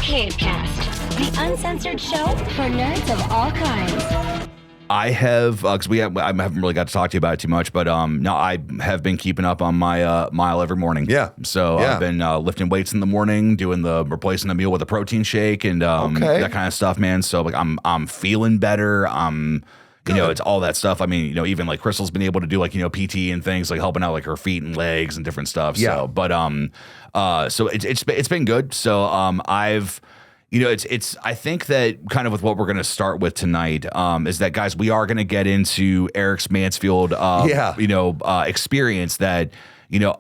Cavecast, the uncensored show for nerds of all kinds. I have, because I haven't really got to talk to you about it too much, but no, I have been keeping up on my mile every morning. Yeah. So Yeah. I've been lifting weights in the morning, replacing a meal with a protein shake and that kind of stuff, man. So like I'm feeling better. It's all that stuff. I mean, even like Crystal's been able to do like, PT and things like helping out like her feet and legs and different stuff. Yeah. So, but so it's been good. So I've. I think that kind of with what we're going to start with tonight is that, guys, we are going to get into Eric's Mansfield, experience that,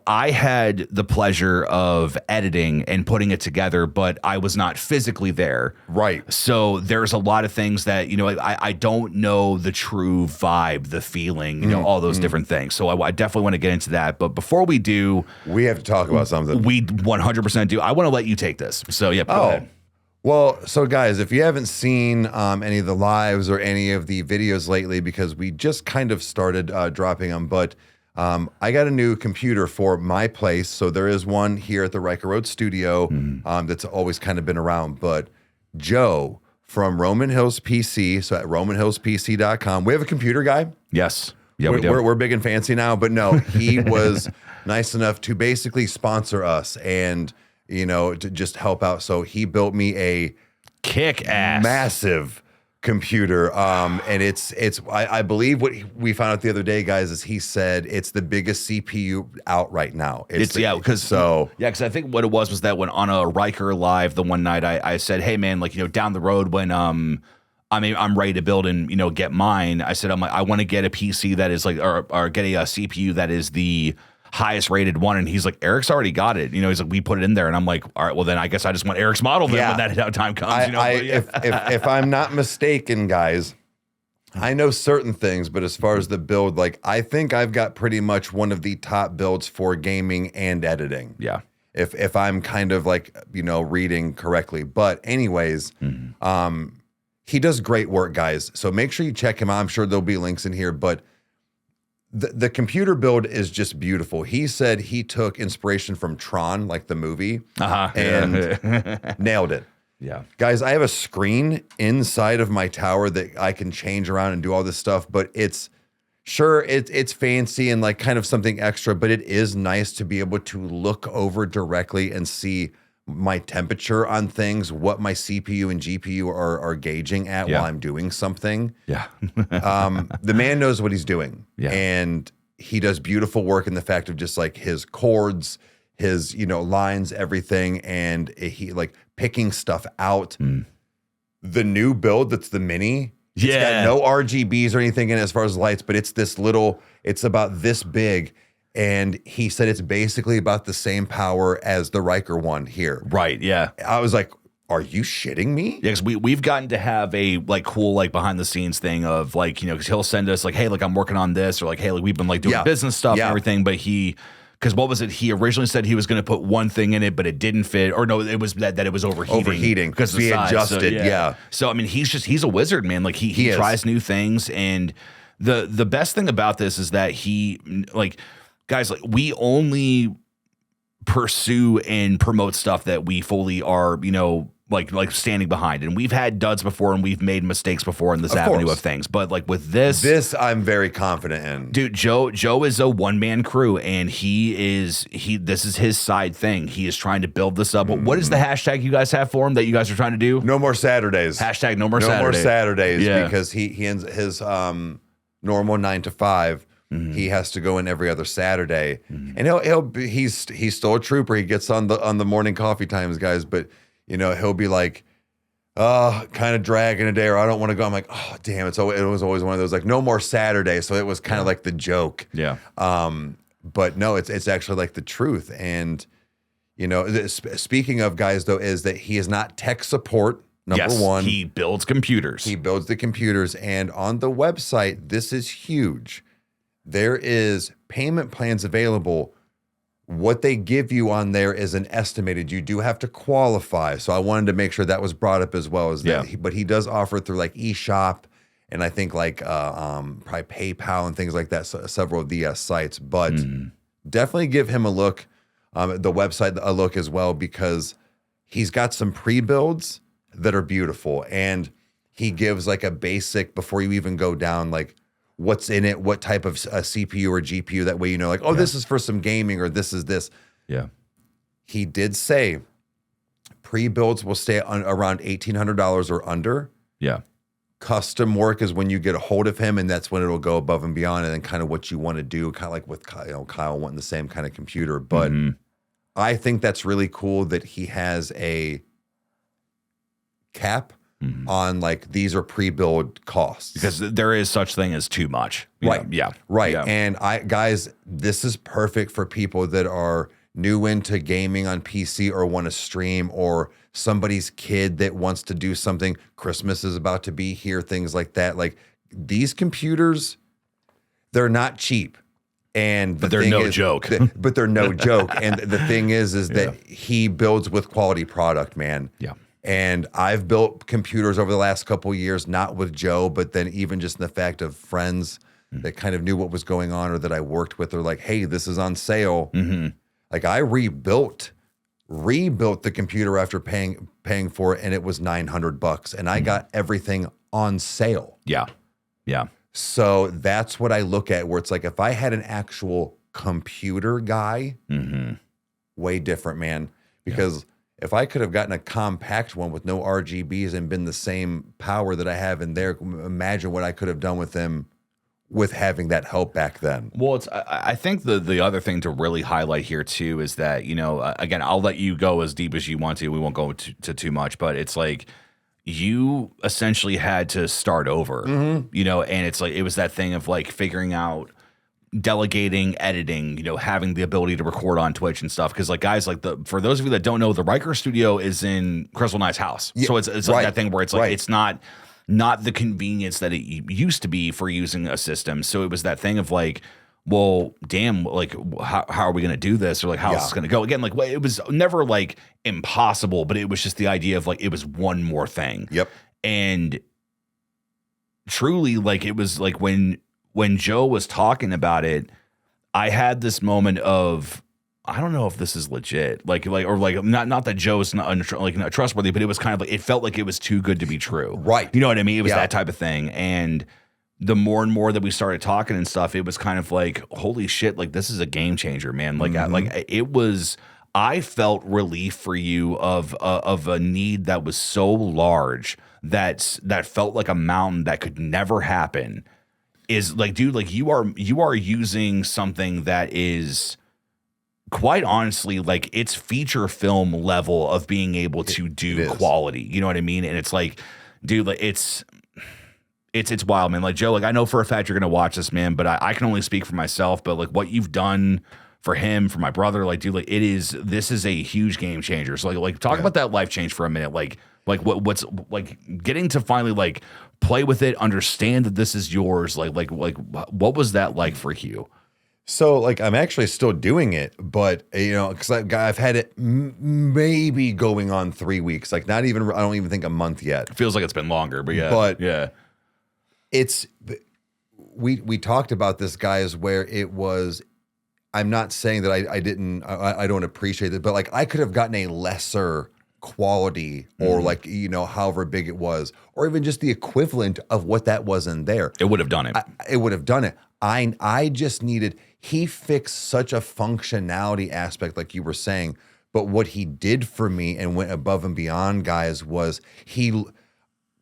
I had the pleasure of editing and putting it together, but I was not physically there. Right. So there's a lot of things that, I don't know the true vibe, the feeling, all those different things. So I definitely want to get into that. But before we do, we have to talk about something. We 100% do. I want to let you take this. So, yeah, go ahead. Well, so guys, if you haven't seen any of the lives or any of the videos lately, because we just kind of started dropping them, but I got a new computer for my place. So there is one here at the Riker Road studio that's always kind of been around. But Joe from Roman Hills PC, so at romanhillspc.com, we have a computer guy. Yes. Yeah, we do. We're big and fancy now, but no, he was nice enough to basically sponsor us and to just help out. So he built me a kick-ass massive computer. And I believe what we found out the other day, guys, is he said it's the biggest CPU out right now. Because I think what it was that when on a Riker Live the one night I said, hey man, like, down the road when I'm ready to build and get mine. I said I want to get a PC that is like or get a CPU that is the highest rated one, and he's like, Eric's already got it. He's like, we put it in there, and I'm like, all right, well then I guess I just want Eric's model then when that time comes. If I'm not mistaken, guys, I know certain things, but as far as the build, like I think I've got pretty much one of the top builds for gaming and editing. Yeah. If I'm kind of like reading correctly, but anyways, he does great work, guys. So make sure you check him out. I'm sure there'll be links in here, but the computer build is just beautiful. He said he took inspiration from Tron, like the movie, and nailed it. Yeah. Guys, I have a screen inside of my tower that I can change around and do all this stuff, but it's fancy and like kind of something extra, but it is nice to be able to look over directly and see my temperature on things, what my CPU and GPU are gauging at while I'm doing something. Yeah. The man knows what he's doing. Yeah. And he does beautiful work in the fact of just like his chords, his, lines, everything. And he like picking stuff out. The new build that's the mini. It's got no RGBs or anything in it as far as lights, but it's it's about this big. And he said it's basically about the same power as the Riker one here. Right, yeah. I was like, are you shitting me? Yeah, because we've gotten to have a like cool like behind the scenes thing of like, because he'll send us like, hey, like I'm working on this, or like, hey, like we've been like doing business stuff and everything, but because what was it? He originally said he was going to put one thing in it, but it didn't fit. Or no, it was that it was overheating. Because he adjusted, So, I mean, he's a wizard, man. Like he tries new things. And the best thing about this is that guys, like we only pursue and promote stuff that we fully are, like standing behind. And we've had duds before and we've made mistakes before in this avenue of things. But like with this I'm very confident in. Dude, Joe is a one-man crew, and this is his side thing. He is trying to build this up. What is the hashtag you guys have for him that you guys are trying to do? No more Saturdays. Hashtag no more Saturdays. No more Saturdays. Because he ends his normal 9 to 5. He has to go in every other Saturday, and he's still a trooper. He gets on the morning coffee times, guys. But he'll be like, kind of dragging a day, or I don't want to go. I'm like, oh damn, it was always one of those like no more Saturday. So it was kind of like the joke. Yeah. But no, it's actually like the truth. And speaking of, guys, though, is that he is not tech support. Number one, he builds computers. He builds the computers, and on the website, this is huge. There is payment plans available. What they give you on there is an estimated. You do have to qualify. So I wanted to make sure that was brought up as well as that. But he does offer through like eShop and I think like probably PayPal and things like that. So several of the sites. But definitely give him a look. The website a look as well, because he's got some pre-builds that are beautiful, and he gives like a basic before you even go down, like what's in it, what type of CPU or GPU. That way, you know, like, oh, this is for some gaming, or this is this. Yeah. He did say pre-builds will stay around $1,800 or under. Yeah. Custom work is when you get a hold of him, and that's when it'll go above and beyond, and then kind of what you want to do, kind of like with Kyle wanting the same kind of computer. But I think that's really cool that he has a cap on like these are pre-build costs, because there is such thing as too much. Right. Yeah. Right. Yeah. And guys, this is perfect for people that are new into gaming on PC or want to stream, or somebody's kid that wants to do something. Christmas is about to be here, things like that. Like these computers, they're not cheap. But they're no joke. But they're no joke. And the thing is that he builds with quality product, man. Yeah. And I've built computers over the last couple of years, not with Joe, but then even just in the fact of friends that kind of knew what was going on, or that I worked with, or like, hey, this is on sale. Like I rebuilt the computer after paying for it, and it was $900, and I got everything on sale. Yeah. Yeah. So that's what I look at, where it's like, if I had an actual computer guy, way different, man. Because if I could have gotten a compact one with no RGBs and been the same power that I have in there, imagine what I could have done with them with having that help back then. Well, I think the other thing to really highlight here too is that, you know, again, I'll let you go as deep as you want to. We won't go to too much, but it's like you essentially had to start over, you know, and it's like it was that thing of like figuring out delegating, editing, you know, having the ability to record on Twitch and stuff. Because like guys, like for those of you that don't know, the Riker studio is in Crystal Knight's house, so it's like that thing where it's like it's not the convenience that it used to be for using a system. So it was that thing of like, well, damn, like how are we going to do this? Or like, how is this going to go? Again, like it was never like impossible, but it was just the idea of like, it was one more thing. Yep. And truly, like, it was like when Joe was talking about it, I had this moment of, I don't know if this is legit, like not that Joe's not trustworthy, but it was kind of like, it felt like it was too good to be true. Right. You know what I mean? It was that type of thing. And the more and more that we started talking and stuff, it was kind of like, holy shit, like this is a game changer, man. Like, I felt relief for you of a need that was so large that felt like a mountain that could never happen. Is like, dude, like you are using something that is quite honestly, like it's feature film level of being able to do quality. You know what I mean? And it's like, dude, like it's wild, man. Like Joe, like I know for a fact you're gonna watch this, man, but I can only speak for myself. But like what you've done for him, for my brother, like dude, like this is a huge game changer. So like talk about that life change for a minute. Like what's like getting to finally like play with it, understand that this is yours. Like what was that like for you? So like I'm actually still doing it, but you know, because I've had it maybe going on 3 weeks, like I don't even think a month yet. It feels like it's been longer, but yeah. It's we talked about this, guys, where it was. I'm not saying that I don't appreciate it, but like I could have gotten a lesser quality or like, you know, however big it was, or even just the equivalent of what that was in there. It would have done it. It would have done it. I just needed, he fixed such a functionality aspect, like you were saying, but what he did for me and went above and beyond, guys, was he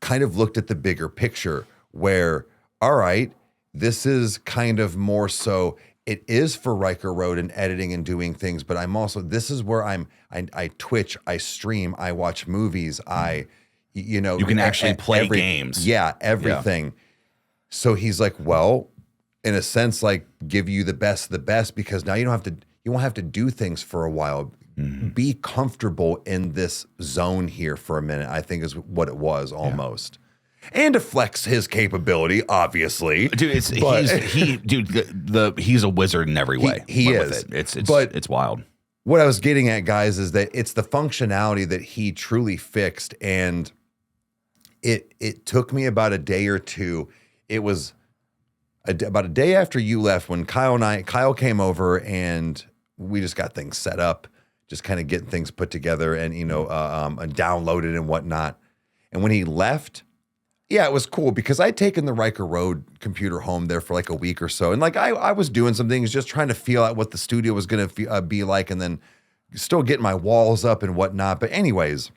kind of looked at the bigger picture where, all right, this is kind of more so, it is for Riker Road and editing and doing things, but I'm also, this is where I Twitch, I stream, I watch movies, you know. You can actually play games. Yeah, everything. Yeah. So he's like, well, in a sense, like give you the best of the best, because now you won't have to do things for a while. Be comfortable in this zone here for a minute, I think is what it was almost. Yeah. And to flex his capability, obviously, dude. He's a wizard in every way. He is. It's wild. What I was getting at, guys, is that it's the functionality that he truly fixed, and it took me about a day or two. It was about a day after you left when Kyle came over, and we just got things set up just kind of getting things put together and, and downloaded and whatnot. And when he left, yeah, it was cool because I'd taken the Riker Road computer home there for like a week or so. And like I was doing some things, just trying to feel out what the studio was going to be like, and then still getting my walls up and whatnot. But anyways,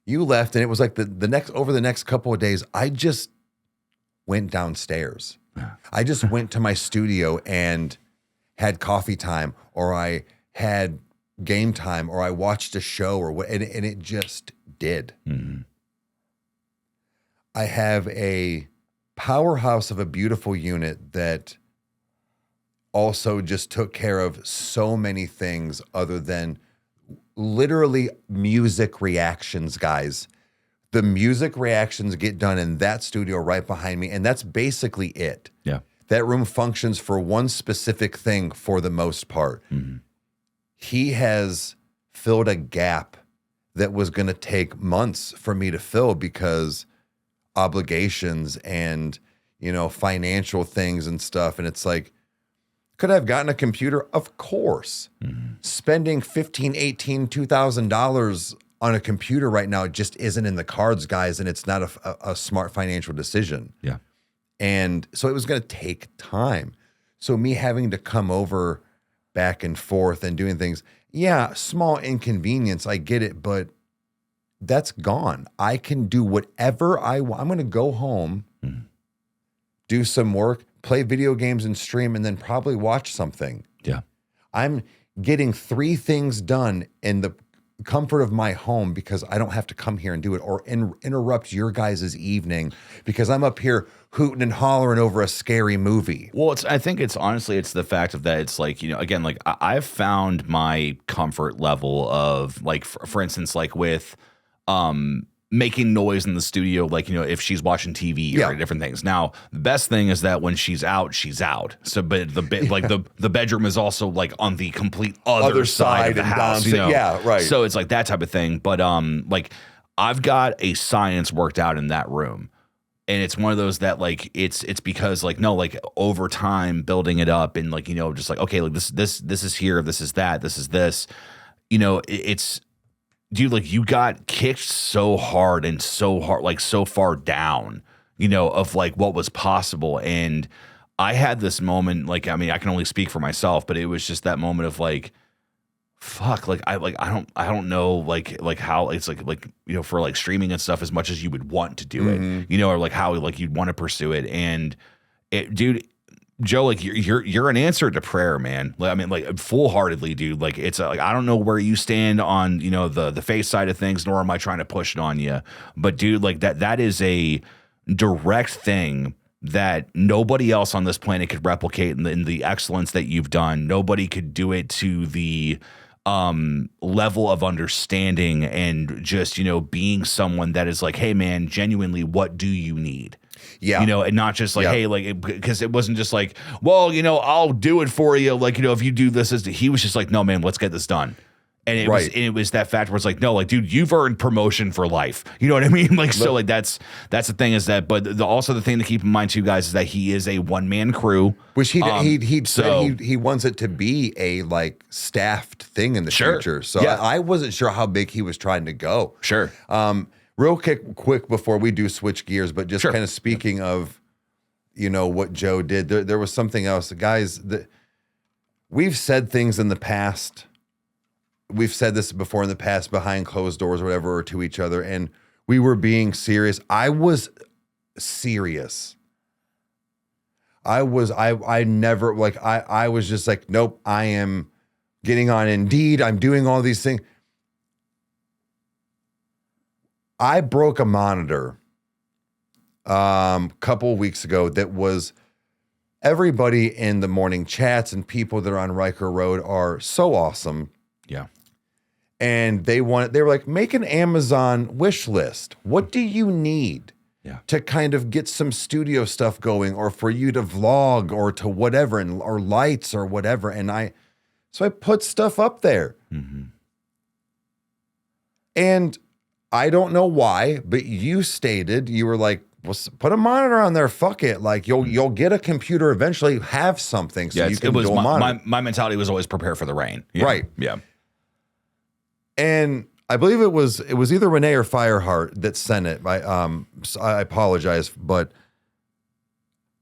you left, and it was like the next couple of days, I just went downstairs. I just went to my studio and had coffee time, or I had game time, or I watched a show, or what, and it just did. Mm-hmm. I have a powerhouse of a beautiful unit that also just took care of so many things other than literally music reactions, guys. The music reactions get done in that studio right behind me, and that's basically it. Yeah. That room functions for one specific thing for the most part. Mm-hmm. He has filled a gap that was going to take months for me to fill because obligations and, financial things and stuff. And it's like, could I have gotten a computer? Of course. Mm-hmm. Spending $1,500, $1,800, $2,000 on a computer right now just isn't in the cards, guys, and it's not a smart financial decision. Yeah. And so it was going to take time. So me having to come over back and forth and doing things, yeah, small inconvenience, I get it, but that's gone. I can do whatever I want. I'm going to go home, do some work, play video games and stream, and then probably watch something. Yeah. I'm getting 3 things done in the comfort of my home because I don't have to come here and do it or interrupt your guys' evening because I'm up here hooting and hollering over a scary movie. Well, I think it's honestly, it's the fact of that it's like, again, like I've found my comfort level of like, for instance, like with making noise in the studio, like, if she's watching TV or different things. Now, the best thing is that when she's out, she's out. So, but the bedroom is also like on the complete other side of the house. Yeah, right. So it's like that type of thing. But like I've got a science worked out in that room. And it's one of those that like it's because like no, like over time building it up and like just like okay, like this is here, this is that, this is this, it's dude, like you got kicked so hard like so far down, of like what was possible. And I had this moment, like I mean I can only speak for myself, but it was just that moment of like fuck, like I don't know like how it's like for like streaming and stuff as much as you would want to do it, or like how like you'd want to pursue it. And it, dude, Joe, like you're an answer to prayer, man. I mean, like full-heartedly, dude. Like it's like I don't know where you stand on the face side of things, nor am I trying to push it on you. But dude, like that is a direct thing that nobody else on this planet could replicate in the excellence that you've done. Nobody could do it to the level of understanding and just, being someone that is like, hey man, genuinely, what do you need? Yeah. And not just like, hey, like, because it wasn't just like, well, I'll do it for you. Like, if you do this, he was just like, no, man, let's get this done. And it was that fact where it's like, no, like, dude, you've earned promotion for life. You know what I mean? Like, so like that's the thing is that, but also the thing to keep in mind too, guys, is that he is a one-man crew. Which he said he wants it to be a like staffed thing in the future. So I wasn't sure how big he was trying to go. Sure. Real quick before we do switch gears, but just kind of speaking of, what Joe did, there was something else. Guys, we've said things in the past. We've said this before in the past behind closed doors or whatever, or to each other, and we were being serious. I was serious. I never, like, I was just like, nope, I am getting on Indeed. I'm doing all these things. I broke a monitor couple weeks ago that was everybody in the morning chats and people that are on Riker Road are so awesome. Yeah. And they were like, make an Amazon wish list. What do you need to kind of get some studio stuff going, or for you to vlog, or to whatever, or lights or whatever. And so I put stuff up there. Mm-hmm. And I don't know why, but you stated, you were like, well, put a monitor on there. Fuck it. Like you'll get a computer eventually, have something so you can do a monitor. My mentality was always prepare for the rain. Right. Yeah. And I believe it was either Renee or Fireheart that sent it. I apologize, but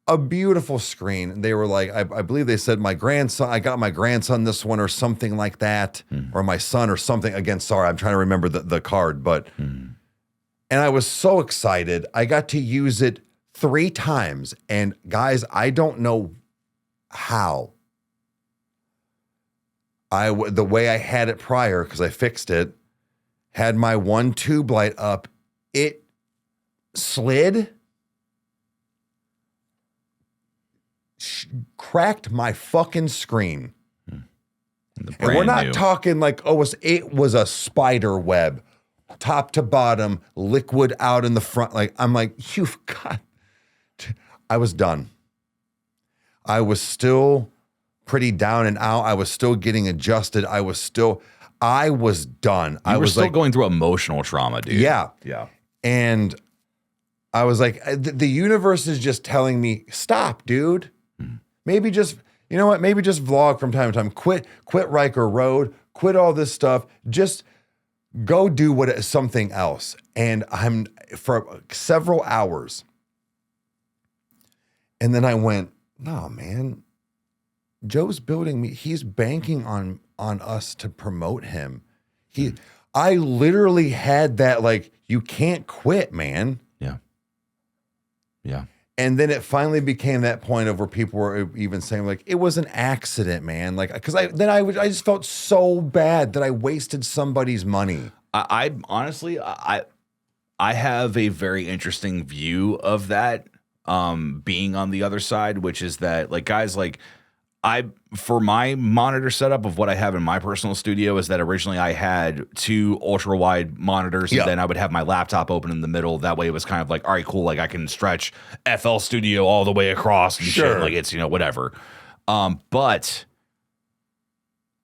a beautiful screen. They were like, I believe they said I got my grandson this one or something like that, or my son or something. Again, sorry, I'm trying to remember the card, but and I was so excited. I got to use it 3 times, and guys, I don't know how. The way I had it prior, because I fixed it, had my one tube light up, it slid, cracked my fucking screen. And we're not talking like, it was a spider web, top to bottom, liquid out in the front. Like, I'm like, you've got, I was done. I was still pretty down and out. I was still getting adjusted. I was done. I was still going through emotional trauma, dude. Yeah. Yeah. And I was like, the universe is just telling me, stop, dude. Maybe just, you know what? Maybe just vlog from time to time. Quit Riker Road. Quit all this stuff. Just go do something else. And I'm for several hours. And then I went, no, man. Joe's building me. He's banking on us to promote him. I literally had that, like, you can't quit, man. Yeah. Yeah. And then it finally became that point of where people were even saying, like, it was an accident, man. Like, because I just felt so bad that I wasted somebody's money. I honestly, I have a very interesting view of that, being on the other side, which is that, like, guys, like, for my monitor setup of what I have in my personal studio is that originally I had 2 ultra wide monitors, and then I would have my laptop open in the middle. That way it was kind of like, all right, cool. Like, I can stretch FL Studio all the way across and shit. Like, it's, whatever. But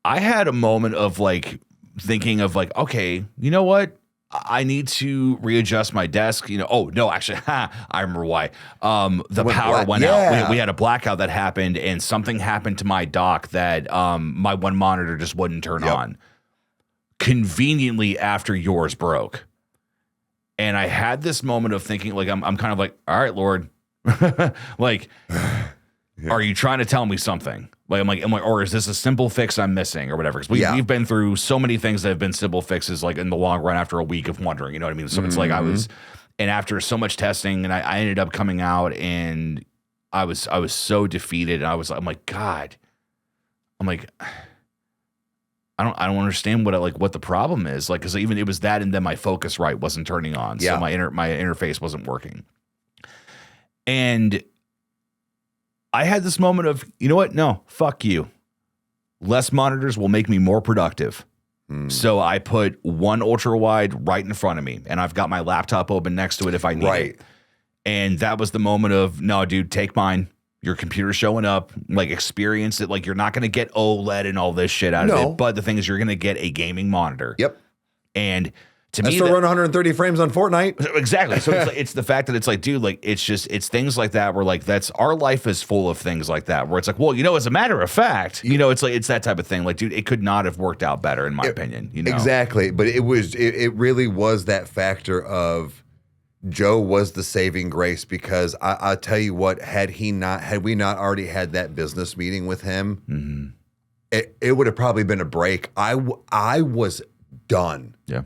I had a moment of, like, thinking of, like, okay, you know what? I need to readjust my desk. Oh no, actually, I remember why. The power went out. We had a blackout that happened, and something happened to my dock that my one monitor just wouldn't turn on. Conveniently after yours broke, and I had this moment of thinking, like, I'm kind of like, all right, Lord, like, are you trying to tell me something? Like, I'm like, or is this a simple fix I'm missing or whatever? Because we've been through so many things that have been simple fixes, like, in the long run after a week of wondering, you know what I mean? So it's like and after so much testing, and I ended up coming out, and I was so defeated, and I'm like, God, I'm like, I don't understand what the problem is, like, because even it was that, and then my Focusrite wasn't turning on, so my interface wasn't working, and I had this moment of, you know what? No, fuck you. Less monitors will make me more productive. So I put one ultra wide right in front of me, and I've got my laptop open next to it if I need it. And that was the moment of, no, dude, take mine. Your computer's showing up. Like, experience it. Like, you're not going to get OLED and all this shit out of it. But the thing is, you're going to get a gaming monitor. Yep. And to I me, still run 130 frames on Fortnite. Exactly. So it's the fact that it's like, dude, like, it's things like that where, like, that's our life is full of things like that where it's like, well, as a matter of fact, it's like, it's that type of thing. Like, dude, it could not have worked out better in my opinion. Exactly. But it really was that factor of Joe was the saving grace, because I tell you what, had we not already had that business meeting with him, it would have probably been a break. I was done. Yeah.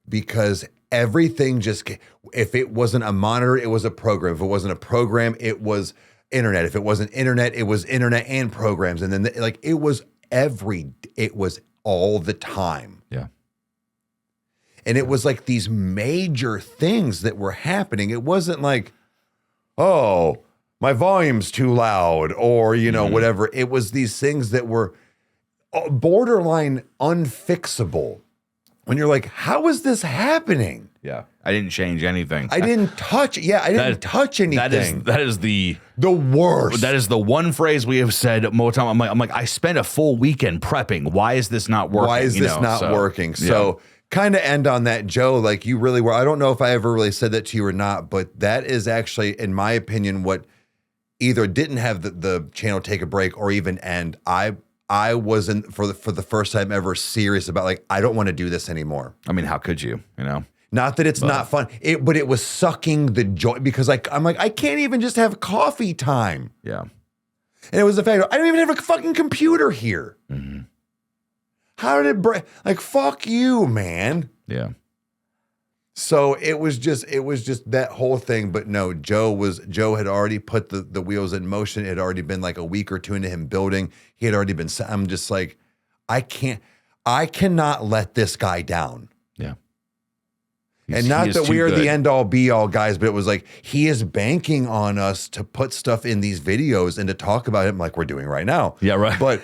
Because everything if it wasn't a monitor, it was a program. If it wasn't a program, it was internet. If it wasn't internet, it was internet and programs. And then it was all the time. Yeah. And it was like these major things that were happening. It wasn't like, oh, my volume's too loud, or, whatever. It was these things that were borderline unfixable. When you're like, how is this happening? Yeah. I didn't change anything. I didn't touch. Yeah, I didn't touch anything. That is the worst. That is the one phrase we have said more time. I'm like, I spent a full weekend prepping. Why is this not working? Why is this not working? So kind of end on that, Joe, like, you really were. I don't know if I ever really said that to you or not, but that is actually, in my opinion, what either didn't have the channel take a break or even end. I wasn't for the first time ever serious about like, I don't want to do this anymore. I mean, how could you, you know? Not that it's not fun, but it was sucking the joy because like, I'm like, I can't even just have coffee time. Yeah. And it was the fact I don't even have a fucking computer here. Mm-hmm. How did it break? Like, fuck you, man. Yeah. So it was just that whole thing. But no, Joe had already put the wheels in motion. It had already been like a week or two into him building. He had already been, I'm just like, I cannot let this guy down. Yeah. And not that we are the end all be all guys, but it was like, he is banking on us to put stuff in these videos and to talk about him like we're doing right now. Yeah, right. But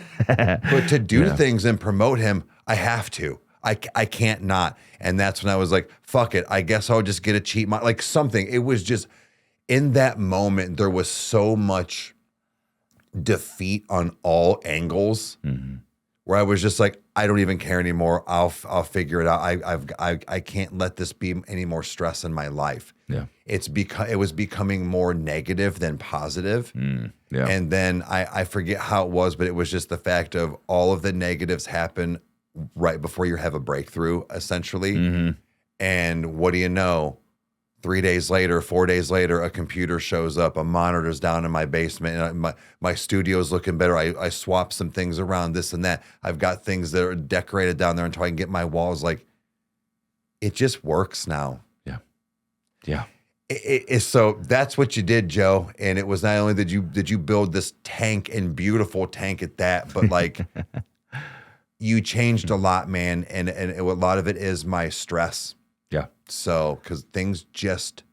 to do things and promote him, I have to. I can't not. And that's when I was like, fuck it. I guess I'll just get a cheat like something. It was just in that moment, there was so much defeat on all angles where I was just like, I don't even care anymore. I'll figure it out. I can't let this be any more stress in my life. Yeah. It was becoming more negative than positive. Yeah. And then I forget how it was, but it was just the fact of all of the negatives happen right before you have a breakthrough, essentially. And what do you know? 3 days later, 4 days later, a computer shows up, a monitor's down in my basement, and my studio's looking better. I swapped some things around, this and that. I've got things that are decorated down there until I can get my walls. Like, it just works now. Yeah. Yeah. So that's what you did, Joe. And it was not only did you build this tank and beautiful tank at that, but like you changed a lot, man. And a lot of it is my stress. Yeah. So, because things just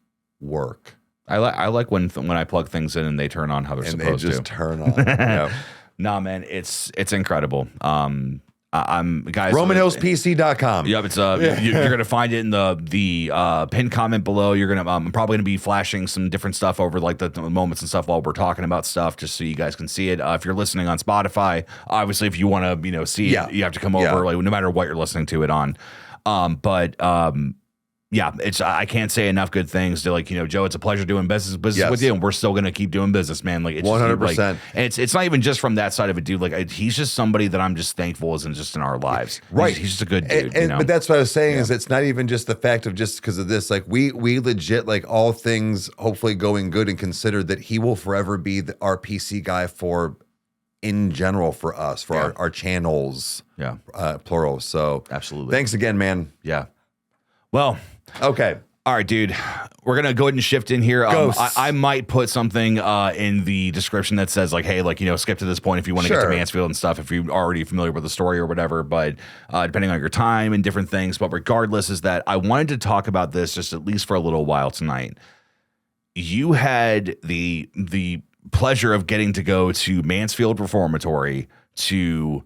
work. I like when I plug things in and they turn on how they're supposed to. And they just turn on. Yeah. Nah, man, it's incredible. I'm guys. RomanHillsPC.com. Yep, it's you're gonna find it in the pinned comment below. You're gonna I'm probably gonna be flashing some different stuff over like the moments and stuff while we're talking about stuff, just so you guys can see it. If you're listening on Spotify, obviously, if you want to see it, you have to come over. Like no matter what you're listening to it on. Yeah, I can't say enough good things to Joe. It's a pleasure doing business with you, and we're still gonna keep doing business, man. Like it's 100%. And it's not even just from that side of it, dude. Like he's just somebody that I'm just thankful isn't just in our lives. Right, he's just a good dude. But that's what I was saying is it's not even just the fact of just because of this. Like we legit like all things hopefully going good and considered that he will forever be our PC guy for in general for us for our channels. Yeah, plural. So absolutely. Thanks again, man. Yeah. Well. Okay. All right, dude. We're gonna go ahead and shift in here. I might put something in the description that says hey, skip to this point if you want to get to Mansfield and stuff. If you're already familiar with the story or whatever, but depending on your time and different things. But regardless, is that I wanted to talk about this just at least for a little while tonight. You had the pleasure of getting to go to Mansfield Reformatory to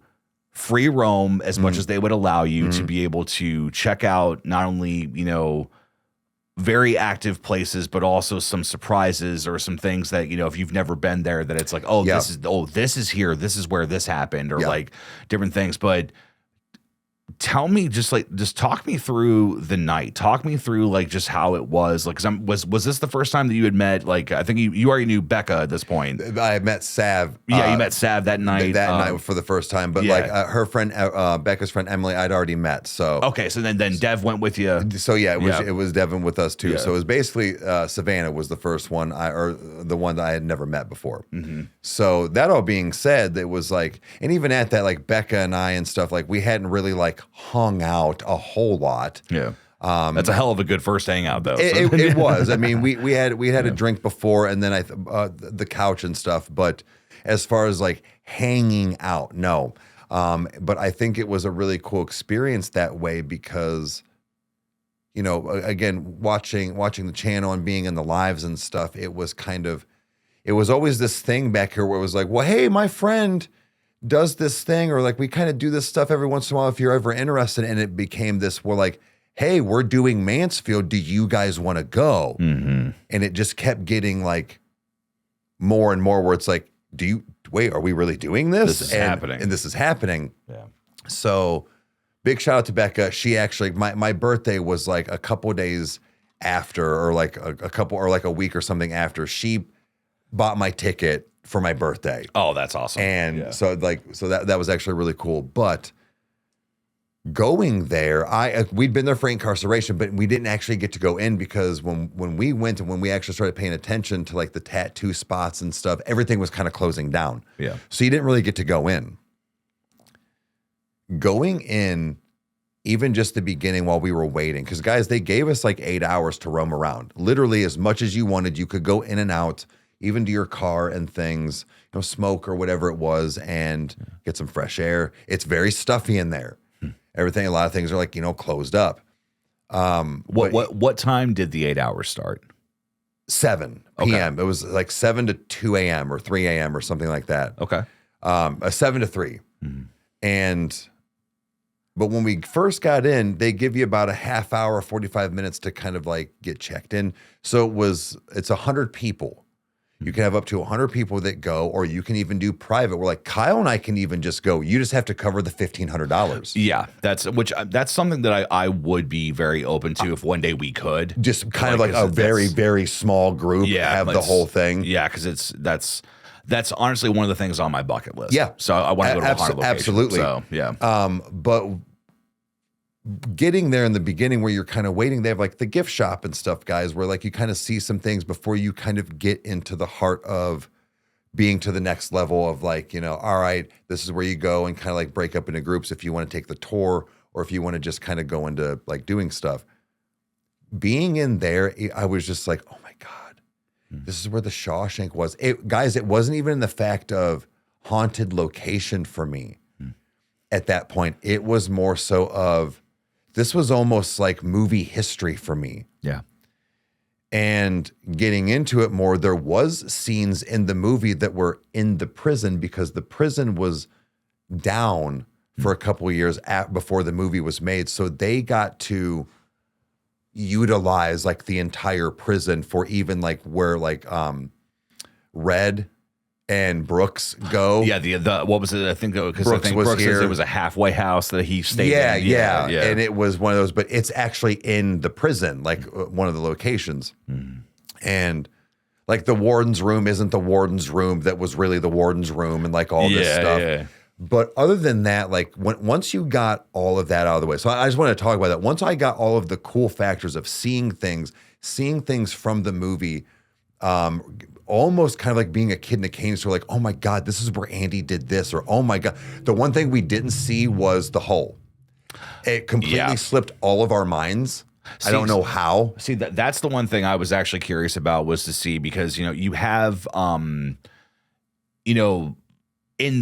free roam as much as they would allow you to be able to check out not only, very active places, but also some surprises or some things that, if you've never been there, that it's like, this is here. This is where this happened or different things. But tell me, just talk me through the night. Talk me through just how it was. Was this the first time that you had met? I think you already knew Becca at this point. I met Sav. Yeah, you met Sav that night. That night for the first time. But her friend, Becca's friend Emily, I'd already met. So okay, so then Dev went with you. So it was Devin with us too. Yeah. So it was basically Savannah was the first one, or the one that I had never met before. So that all being said, it was and even at that, Becca and I and stuff, we hadn't really hung out a whole lot. Yeah. That's a hell of a good first hangout though. It was. I mean, we had a drink before and then the couch and stuff, but as far as hanging out, no. But I think it was a really cool experience that way because again, watching the channel and being in the lives and stuff, it was always this thing back here where it was well, hey, my friend does this thing, or we kind of do this stuff every once in a while if you're ever interested. And it became this, we're hey, we're doing Mansfield. Do you guys want to go? And it just kept getting more and more where it's wait, are we really doing this? This is happening. And this is happening. Yeah. So big shout out to Becca. She actually, my birthday was a couple days after, or a couple, or a week or something after. She bought my ticket for my birthday. Oh, that's awesome. And so that was actually really cool. But going there, we'd been there for incarceration, but we didn't actually get to go in because when we went and when we actually started paying attention to like the tattoo spots and stuff, everything was kind of closing down. Yeah. So you didn't really get to go in. Going in, even just the beginning while we were waiting, because guys, they gave us like 8 hours to roam around. Literally as much as you wanted, you could go in and out, even to your car and things, smoke or whatever it was, and get some fresh air. It's very stuffy in there. Everything, a lot of things are like, closed up. What time did the 8 hours start? 7 p.m. It was like 7 to 2 a.m. or 3 a.m. or something like that. Okay. 7 to 3. But when we first got in, they give you about a half hour, 45 minutes to kind of like get checked in. So it's 100 people. You can have up to 100 people that go, or you can even do private. We're like, Kyle and I can even just go. You just have to cover the $1,500. Yeah, that's something that I would be very open to if one day we could. Just kind of like a very, very small group have the whole thing. Yeah, because that's honestly one of the things on my bucket list. Yeah. So I want to go to a haunted location. Absolutely. So, yeah. But getting there in the beginning where you're kind of waiting, they have like the gift shop and stuff, guys, where like you kind of see some things before you kind of get into the heart of being to the next level of like, all right, this is where you go and kind of like break up into groups if you want to take the tour or if you want to just kind of go into like doing stuff. Being in there, I was just like, oh my God, this is where the Shawshank was. Guys, it wasn't even the fact of haunted location for me at that point. It was more so of, this was almost like movie history for me. Yeah. And getting into it more, there was scenes in the movie that were in the prison because the prison was down for a couple of years before the movie was made. So they got to utilize like the entire prison for even like where like Red and Brooks go. Yeah, the what was it? I think because Brooks Brooks says it was a halfway house that he stayed in. Yeah. And it was one of those, but it's actually in the prison, like one of the locations. And like the warden's room isn't the warden's room that was really the warden's room and like all this stuff. Yeah. But other than that, like once you got all of that out of the way, so I just want to talk about that. Once I got all of the cool factors of seeing things from the movie, almost kind of like being a kid in a candy store, like, oh my God, this is where Andy did this, or oh my God. The one thing we didn't see was the hole. It completely slipped all of our minds. I don't know how. See, that's the one thing I was actually curious about, was to see, because, you have, in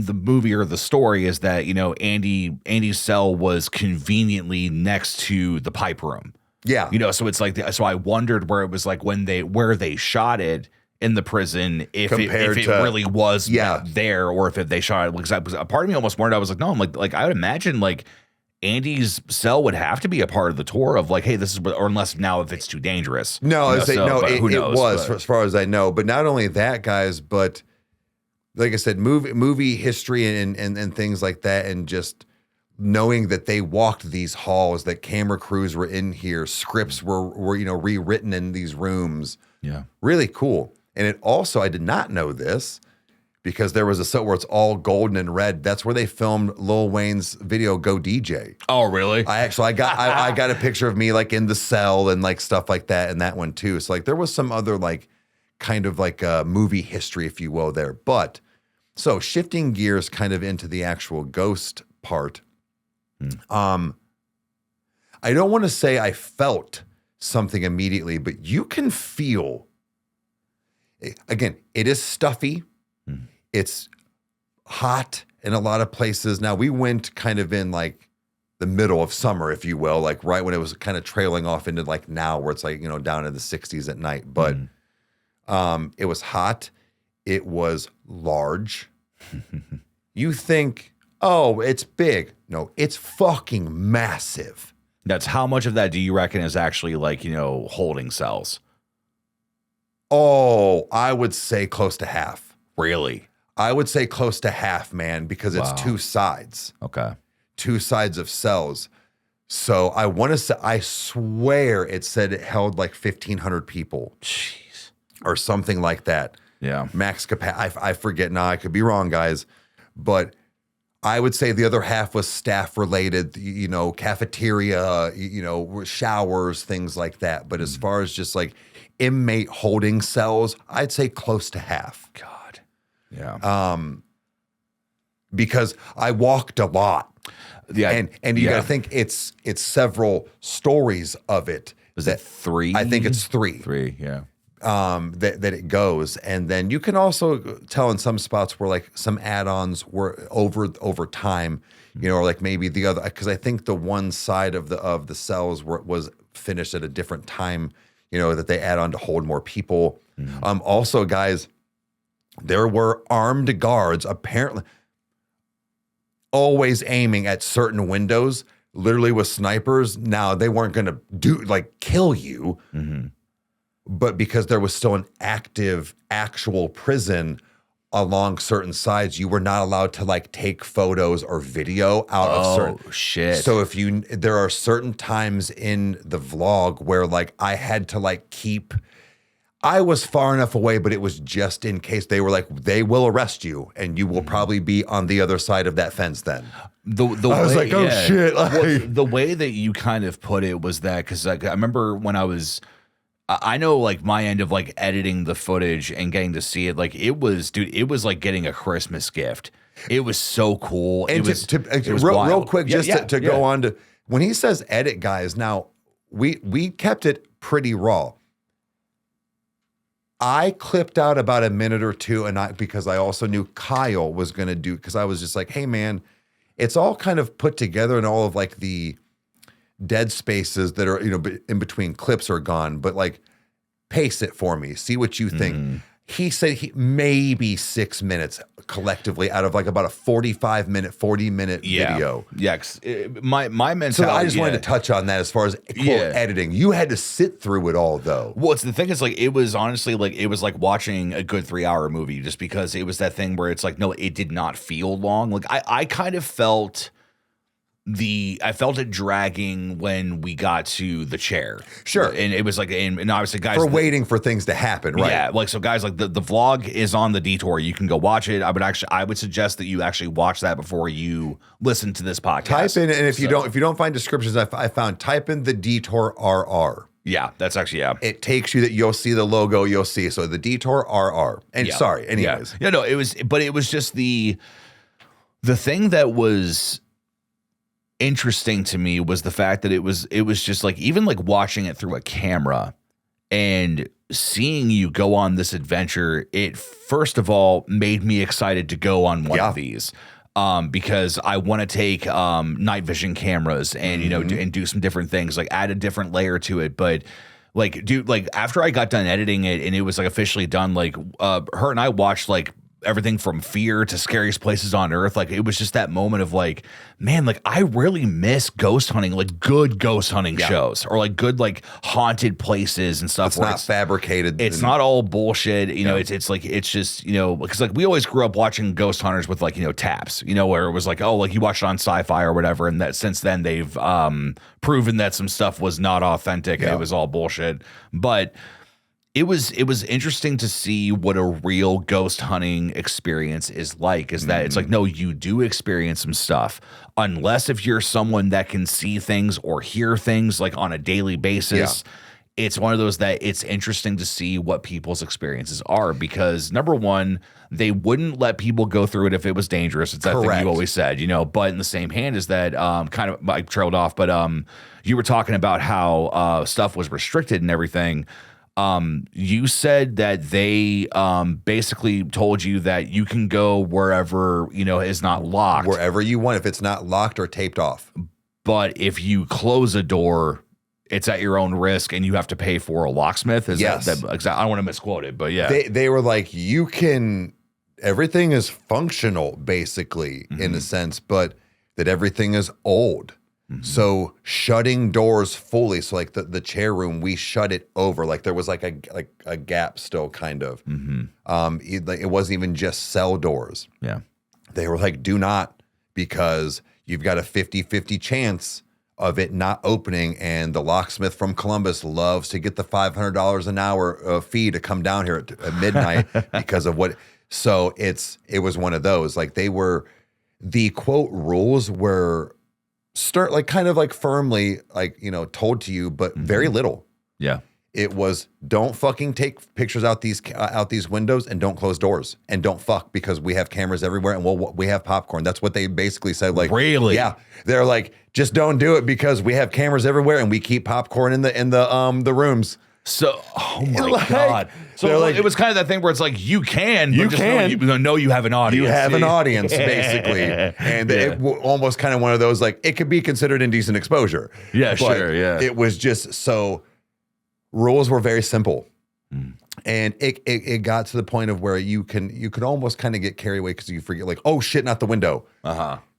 the movie or the story is that, Andy's cell was conveniently next to the pipe room. Yeah. So it's like, so I wondered where it was like where they shot it in the prison, if it really was there, or if they shot it. Because a part of me almost wondered, I was like, no, I'm like I would imagine like Andy's cell would have to be a part of the tour of like, hey, this is, or unless now if it's too dangerous. No, it was as far as I know. But not only that, guys, but like I said, movie history and things like that, and just knowing that they walked these halls, that camera crews were in here, scripts were rewritten in these rooms. Yeah, really cool. And it also, I did not know this, because there was a set where it's all golden and red. That's where they filmed Lil Wayne's video "Go DJ." Oh, really? I got a picture of me like in the cell and like stuff like that in that one too. So like there was some other like kind of like movie history, if you will, there. But so shifting gears kind of into the actual ghost part. I don't want to say I felt something immediately, but you can feel. Again, it is stuffy. It's hot in a lot of places. Now, we went kind of in like the middle of summer, if you will, like right when it was kind of trailing off into like now where it's like, down in the 60s at night. But it was hot. It was large. You think, oh, it's big. No, it's fucking massive. That's how much of that do you reckon is actually like, holding cells? Oh, I would say close to half. Really? I would say close to half, man, because it's two sides. Okay. Two sides of cells. So I want to say, I swear it said it held like 1,500 people. Jeez. Or something like that. Yeah. Max capacity. I forget now. I could be wrong, guys, but I would say the other half was staff related, cafeteria, showers, things like that. But as far as just like inmate holding cells, I'd say close to half. God. Yeah. Because I walked a lot. Yeah. And you got to think it's several stories of it. Is it 3? I think it's 3. 3, yeah. That it goes. And then you can also tell in some spots where like some add-ons were over time, or like maybe the other, because I think the one side of the cells was finished at a different time, that they add on to hold more people. Also, guys, there were armed guards apparently always aiming at certain windows, literally with snipers. Now they weren't going to kill you. But because there was still an active, actual prison along certain sides, you were not allowed to like take photos or video out of certain. Oh shit! So there are certain times in the vlog where like I had to like keep. I was far enough away, but it was just in case they were like, they will arrest you, and you will probably be on the other side of that fence. Then I was like, oh shit! Well, the way that you kind of put it was that because like I remember when I know like my end of like editing the footage and getting to see it, like it was like getting a Christmas gift. It was so cool. And it was real quick, to go go on to when he says edit, guys. Now we kept it pretty raw. I clipped out about a minute or two, because I also knew Kyle was going to do, because I was just like, hey man, it's all kind of put together and all of like the dead spaces that are, in between clips are gone, but like pace it for me. See what you think. He said maybe 6 minutes collectively out of like about a 40-minute video. Yeah. My mentality. So I just wanted to touch on that as far as quote editing. You had to sit through it all though. Well, the thing is like, it was honestly like, it was like watching a good 3-hour movie just because it was that thing where it's like, no, it did not feel long. Like I kind of felt I felt it dragging when we got to the chair. Sure. And it was like, and obviously guys. For waiting for things to happen, right? Yeah. Like, so guys, like the vlog is on the Detour. You can go watch it. I would suggest that you actually watch that before you listen to this podcast. Type in, and if you don't find descriptions, I found type in the Detour RR. Yeah, that's actually, yeah. It takes you that you'll see the logo, you'll see. So the Detour RR. And sorry, anyways. Yeah, no, it was just the thing that was interesting to me was the fact that it was just like, even like watching it through a camera and seeing you go on this adventure, it first of all made me excited to go on one of these. Because I want to take night vision cameras and do some different things, like add a different layer to it. But like, dude, like after I got done editing it and it was like officially done, like her and I watched like everything from Fear to Scariest Places on Earth. Like it was just that moment of like, man, like I really miss ghost hunting, like good ghost hunting shows or like good like haunted places and stuff. It's not fabricated. It's not all bullshit. It's like, it's just, because like we always grew up watching ghost hunters with like, taps, where it was like, oh, like you watched it on Sci-Fi or whatever. And that since then they've proven that some stuff was not authentic and it was all bullshit. But it was interesting to see what a real ghost hunting experience is like, is that it's like, no, you do experience some stuff unless if you're someone that can see things or hear things like on a daily basis. It's one of those that it's interesting to see what people's experiences are, because number one, they wouldn't let people go through it if it was dangerous. It's that thing you always said, but in the same hand is that kind of I trailed off, but you were talking about how stuff was restricted and everything. You said that they basically told you that you can go wherever, is not locked. Wherever you want, if it's not locked or taped off. But if you close a door, it's at your own risk and you have to pay for a locksmith. Yes. I don't want to misquote it, but yeah. They were like, everything is functional basically in a sense, but that everything is old. So shutting doors fully, so like the chair room, we shut it over. Like there was like a gap still kind of. It wasn't even just cell doors. Yeah. They were like, do not, because you've got a 50-50 chance of it not opening, and the locksmith from Columbus loves to get the $500 an hour fee to come down here at midnight because of what. So it was one of those, like the quote rules were like kind of like firmly like, told to you, but very little. Yeah. It was, don't fucking take pictures out these windows, and don't close doors, and don't fuck, because we have cameras everywhere, and we have popcorn. That's what they basically said. Like, really? Yeah. They're like, just don't do it because we have cameras everywhere, and we keep popcorn in the rooms. So, oh my God. So like, it was kind of that thing where it's like, you can. You but just can. know you have an audience. You have an audience, basically. And it almost kind of one of those, like, it could be considered indecent exposure. Yeah, but sure, yeah. It was just so, rules were very simple. And it got to the point of where you could almost kind of get carried away because you forget, like, oh shit, not the window.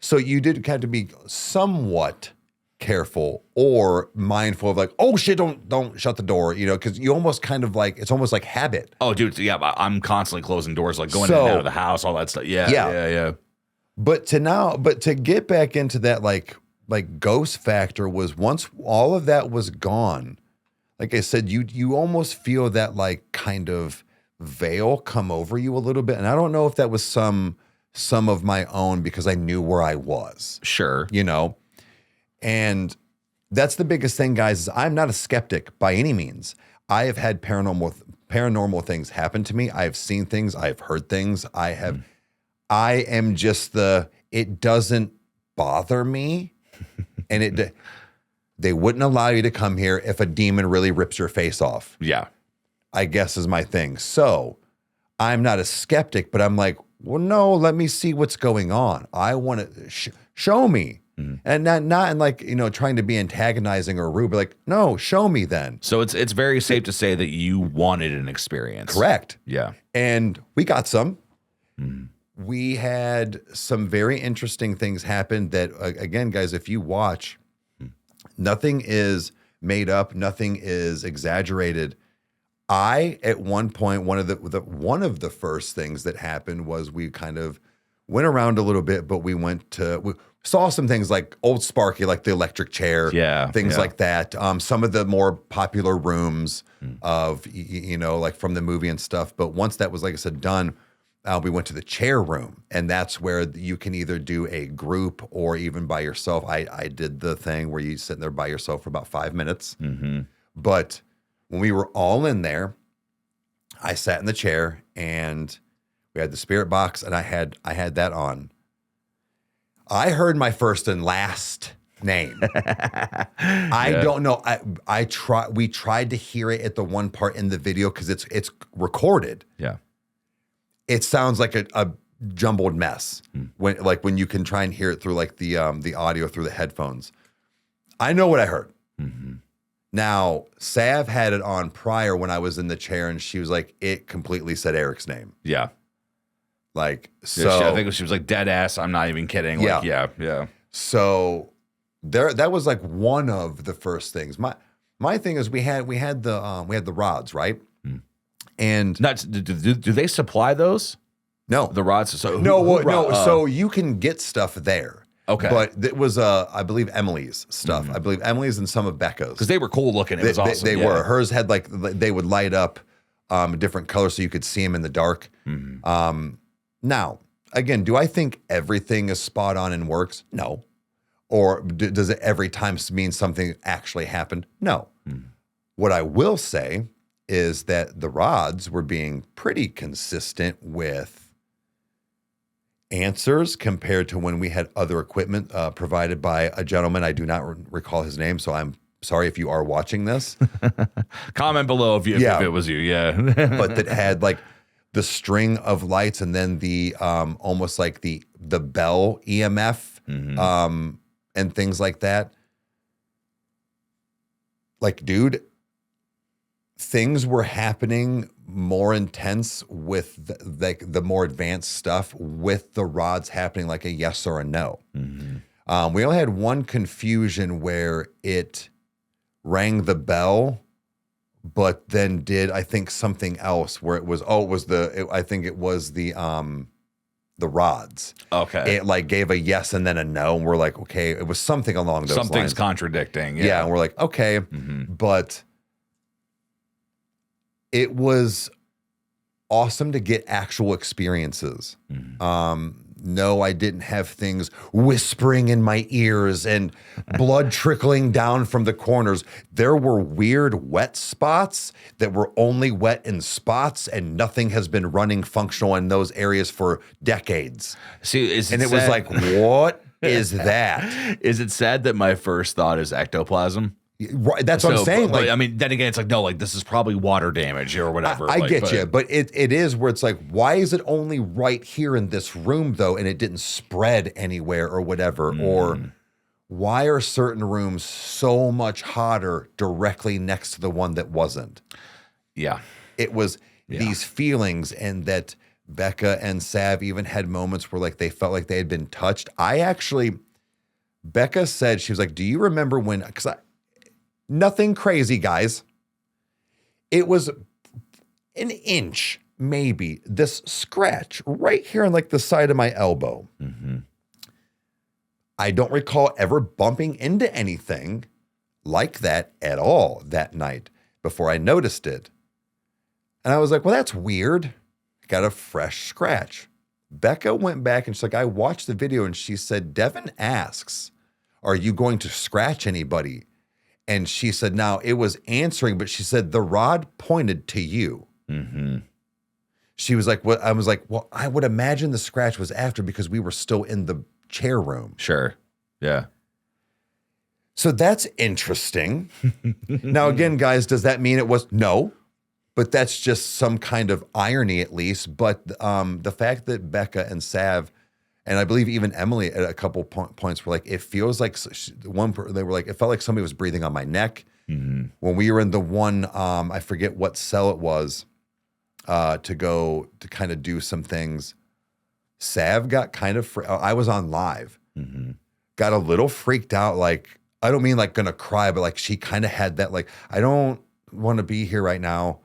So you did have to be somewhat careful or mindful of, like, oh shit, don't shut the door, because you almost kind of like, it's almost like habit. Oh, dude, yeah, I'm constantly closing doors, like going in and out of the house, all that stuff. Yeah. But to get back into that, like ghost factor, was once all of that was gone. Like I said, you almost feel that, like, kind of veil come over you a little bit. And I don't know if that was some of my own, because I knew where I was. Sure. And that's the biggest thing, guys, is I'm not a skeptic by any means. I have had paranormal things happen to me. I've seen things. I've heard things. I am just it doesn't bother me. And they wouldn't allow you to come here if a demon really rips your face off. Yeah. I guess is my thing. So I'm not a skeptic, but I'm like, well, no, let me see what's going on. I want to show me. And not in, like, trying to be antagonizing or rude, but like, no, show me then. So it's very safe to say that you wanted an experience. Correct. Yeah. And we got some. We had some very interesting things happen that, again, guys, if you watch, nothing is made up, nothing is exaggerated. At one point, one of the first things that happened was we kind of went around a little bit, but we saw some things like Old Sparky, like the electric chair, things like that. Some of the more popular rooms of, like from the movie and stuff. But once that was, like I said, done, we went to the chair room, and that's where you can either do a group or even by yourself. I did the thing where you sit there by yourself for about 5 minutes. But when we were all in there, I sat in the chair, and we had the spirit box, and I had that on. I heard my first and last name. I don't know. We tried to hear it at the one part in the video because it's recorded. Yeah. It sounds like a jumbled mess when you can try and hear it through, like, the audio through the headphones. I know what I heard. Now, Sav had it on prior when I was in the chair, and she was like, it completely said Eric's name. Yeah. Like, so I think she was like, dead ass. I'm not even kidding. Like, yeah. So that was like one of the first things. My thing is we had the rods, right? And do they supply those? No, the rods. So no. So you can get stuff there. Okay, but it was I believe Emily's stuff. I believe Emily's and some of Becca's, because they were cool looking. It was awesome. They were. Hers had, like, they would light up different colors so you could see them in the dark. Now, again, do I think everything is spot on and works? No. Or does it every time mean something actually happened? No. What I will say is that the rods were being pretty consistent with answers compared to when we had other equipment provided by a gentleman. I do not recall his name, so I'm sorry if you are watching this. Comment below if it was you. Yeah. But that had, like, the string of lights, and then the almost like the bell EMF and things like that. Like, dude, things were happening more intense with the more advanced stuff, with the rods happening like a yes or a no. We only had one confusion where it rang the bell, but then did, I think, something else where it was, I think it was the the rods. Okay. It like gave a yes and then a no. And we're like, okay, it was something along those Something's lines. contradicting. Yeah. And we're like, okay. But it was awesome to get actual experiences. No, I didn't have things whispering in my ears and blood trickling down from the corners. There were weird wet spots that were only wet in spots, and nothing has been running functional in those areas for decades. See, And it was like, what is that? Is it sad that my first thought is ectoplasm? Right, that's what I'm saying. But, Like, I mean, then again, it's like, no, like this is probably water damage or whatever. I get you, but it is where it's like, why is it only right here in this room though, and it didn't spread anywhere or whatever? Or why are certain rooms so much hotter directly next to the one that wasn't? Yeah. It was these feelings, and that Becca and Sav even had moments where like they felt like they had been touched. Becca said, she was like, do you remember when, because nothing crazy, guys. It was an inch, maybe, this scratch right here on like the side of my elbow. I don't recall ever bumping into anything like that at all that night before I noticed it. And I was like, well, that's weird. Got a fresh scratch. Becca went back and she's like, I watched the video, and she said, Devin asks, are you going to scratch anybody? And she said, now it was answering, but she said, the rod pointed to you. She was like, well, I was like, well, I would imagine the scratch was after, because we were still in the chair room. Sure. Yeah. So that's interesting. Now, again, guys, does that mean it was? No, but that's just some kind of irony at least. But the fact that Becca and Sav, and I believe even Emily at a couple points were like, it feels like they were like, it felt like somebody was breathing on my neck. When we were in the one, I forget what cell it was, to go to kind of do some things. Sav got kind of, I was on live, got a little freaked out. Like, I don't mean like gonna cry, but like she kind of had that, like, I don't want to be here right now.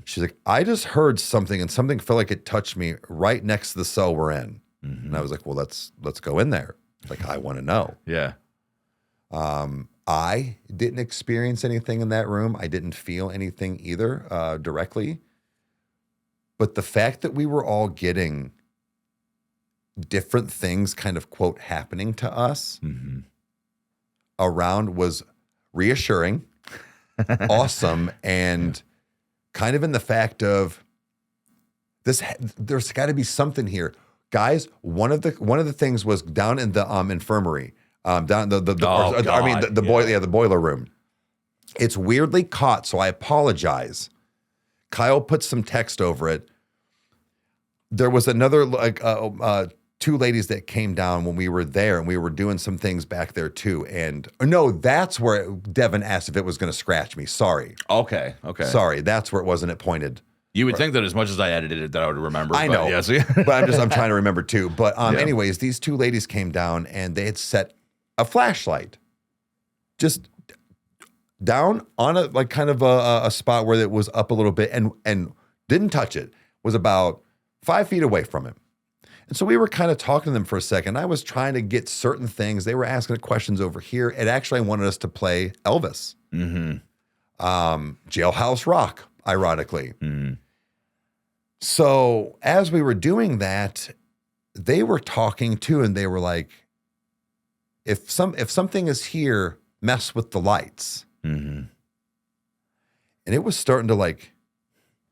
She's like, I just heard something, and something felt like it touched me right next to the cell we're in. And I was like, well, let's go in there. Like, I want to know. Yeah. I didn't experience anything in that room. I didn't feel anything either directly. But the fact that we were all getting different things kind of, quote, happening to us around was reassuring, awesome, and kind of in the fact of this, there's got to be something here. Guys, one of the things was down in the infirmary, down the boiler room. It's weirdly caught, so I apologize. Kyle put some text over it. There was another two ladies that came down when we were there, and we were doing some things back there too. And no, that's where Devin asked if it was going to scratch me. Sorry. Okay. Sorry, that's where it wasn't. It pointed. You would think that as much as I edited it, that I would remember. I know, yes. but I'm trying to remember too. But anyways, these two ladies came down, and they had set a flashlight just down on a like kind of a spot where it was up a little bit, and didn't touch it. Was about 5 feet away from it. And so we were kind of talking to them for a second. I was trying to get certain things. They were asking questions over here. It actually wanted us to play Elvis, Jailhouse Rock, ironically. So as we were doing that, they were talking too, and they were like, if something is here, mess with the lights. And it was starting to like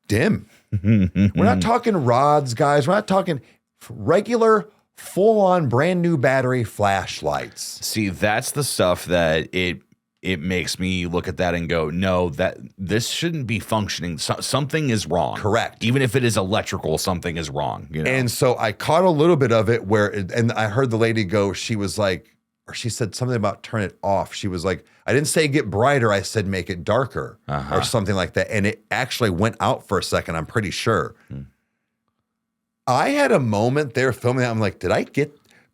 dim. We're not talking rods, guys. We're not talking regular, full-on, brand new battery flashlights. See, that's the stuff that it makes me look at that and go, no, that this shouldn't be functioning. Something is wrong. Correct. Even if it is electrical, something is wrong. You know? And so I caught a little bit of it and I heard the lady go, she was like, or she said something about turn it off. She was like, I didn't say get brighter. I said make it darker or something like that. And it actually went out for a second, I'm pretty sure. I had a moment there filming that. I'm like,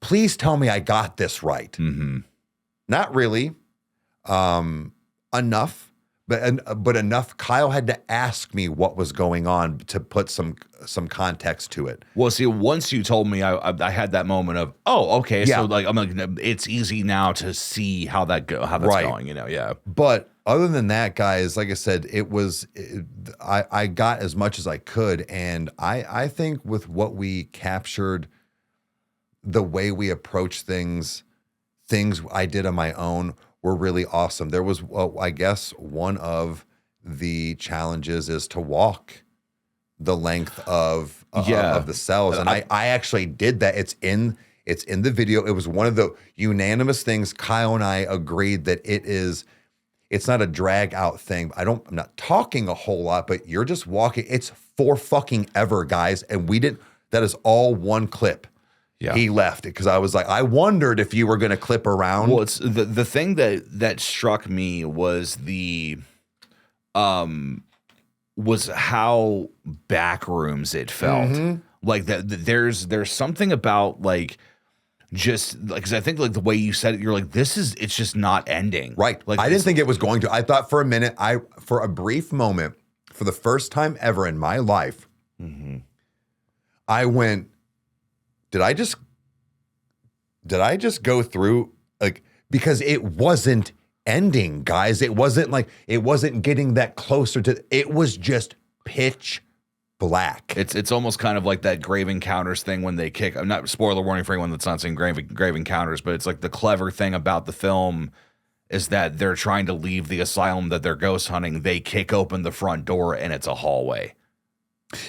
please tell me I got this right. Not really. Enough, but enough. Kyle had to ask me what was going on to put some context to it. Well, see, once you told me, I had that moment of, oh, okay, Yeah. so like I'm like, it's easy now to see how that's going, you know, yeah. But other than that, guys, like I said, I got as much as I could, and I think with what we captured, the way we approach things I did on my own were really awesome. There was, I guess, one of the challenges is to walk the length of the cells, and I actually did that. It's in the video. It was one of the unanimous things. Kyle and I agreed that it's not a drag out thing. I'm not talking a whole lot, but you're just walking. It's for fucking ever, guys, and that is all one clip. Yeah. He left it because I was like, I wondered if you were going to clip around. Well, it's the thing that struck me was was how backrooms it felt. Mm-hmm. Like that there's something about like just like, because I think like the way you said it, you're like, it's just not ending. Right. Like I didn't think it was going to. I thought for a minute, for a brief moment, for the first time ever in my life, I went, did I just go through, like, because it wasn't ending, guys. It wasn't getting that closer to, it was just pitch black. It's almost kind of like that Grave Encounters thing when they kick. I'm not, spoiler warning for anyone that's not seen Grave Encounters, but it's like the clever thing about the film is that they're trying to leave the asylum that they're ghost hunting. They kick open the front door and it's a hallway.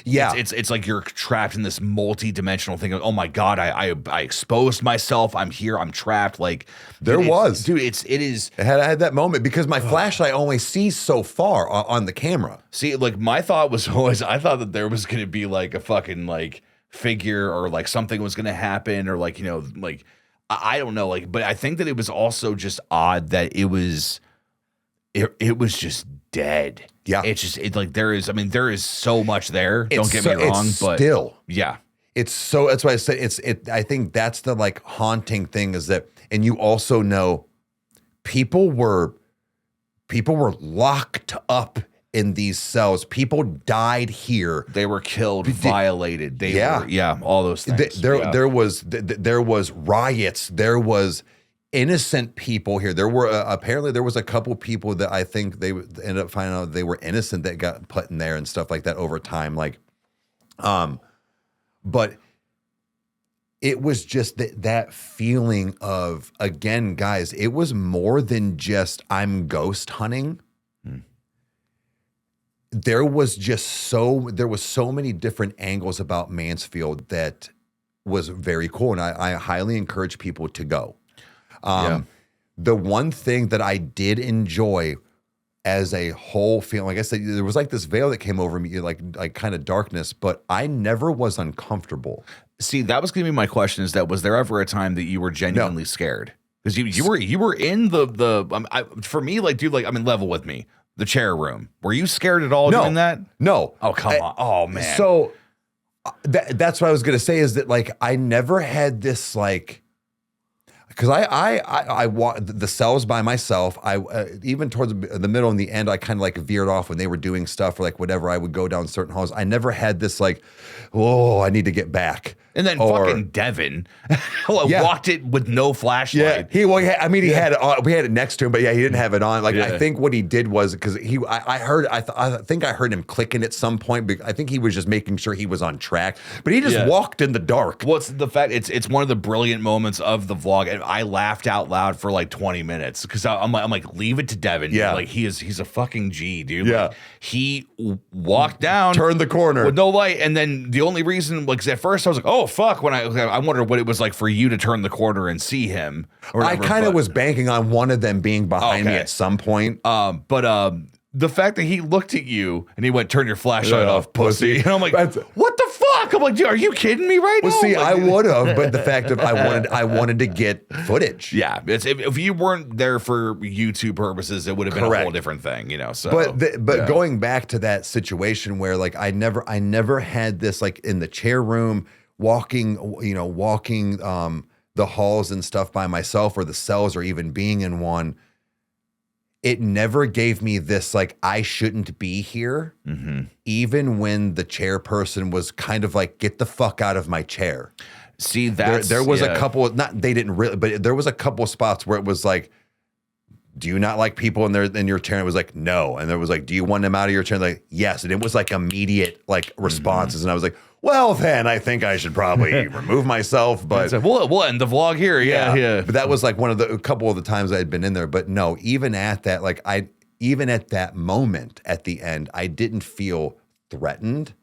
Yeah. It's like you're trapped in this multi-dimensional thing of, oh my God, I exposed myself. I'm here. I'm trapped. Like It had that moment because my flashlight only sees so far on the camera. See, like my thought was always, I thought that there was going to be like a fucking like figure or like something was going to happen or like, you know, like, I don't know. Like, but I think that it was also just odd that it was just dead. Yeah. There is so much there. Don't get me wrong, but still, yeah. That's why I said I think that's the like haunting thing is that, and you also know people were locked up in these cells. People died here. They were killed, violated. All those things. There was riots. There was innocent people here. There were apparently there was a couple people that I think they ended up finding out they were innocent that got put in there and stuff like that over time. Like, but it was just that feeling of, again, guys, it was more than just I'm ghost hunting. There was so many different angles about Mansfield that was very cool, and I highly encourage people to go. The one thing that I did enjoy as a whole feeling, like I said, there was like this veil that came over me, like kind of darkness, but I never was uncomfortable. See, that was going to be my question: was there ever a time that you were genuinely scared? Because you were in for me, like, dude, like, I mean, level with me, the chair room. Were you scared at all doing that? No. Oh, come on. Oh man. So that's what I was going to say is that, like, I never had this, like, because I walked the cells by myself. Even towards the middle and the end, I kind of like veered off when they were doing stuff or like whatever. I would go down certain halls. I never had this like, oh, I need to get back. And then fucking Devin walked it with no flashlight. Yeah, we had it next to him, but yeah, he didn't have it on. Like, I think what he did was because I think I heard him clicking at some point. I think he was just making sure he was on track, but he just walked in the dark. What's the fact? It's one of the brilliant moments of the vlog, and I laughed out loud for like 20 minutes because I'm like, leave it to Devin. Yeah, like he's a fucking G, dude. Yeah, like, he walked down, turned the corner with no light, and then the only reason, like, 'cause at first I was like, oh fuck, when I wondered what it was like for you to turn the corner and see him. I kind of was banking on one of them being behind me at some point. But the fact that he looked at you and he went, turn your flashlight off, pussy. And I'm like, what the fuck? I'm like, dude, are you kidding me right now? See, like, I would have, but the fact of I wanted to get footage. Yeah, if you weren't there for YouTube purposes, it would have been a whole different thing, you know. So, but going back to that situation where, like, I never had this, like, in the chair room, walking the halls and stuff by myself, or the cells, or even being in one. it never gave me this, like, I shouldn't be here. Even when the chairperson was kind of like, get the fuck out of my chair. See, that's, there was a couple of, they didn't really, but there was a couple of spots where it was like, do you not like people in your chair? And it was like, no. And there was like, do you want them out of your chair? Like, yes. And it was like immediate like responses. And I was like, well, then I think I should probably remove myself. But like, we'll end the vlog here. Yeah. But that was like a couple of the times I had been in there. But no, even at that, like even at that moment at the end, I didn't feel threatened.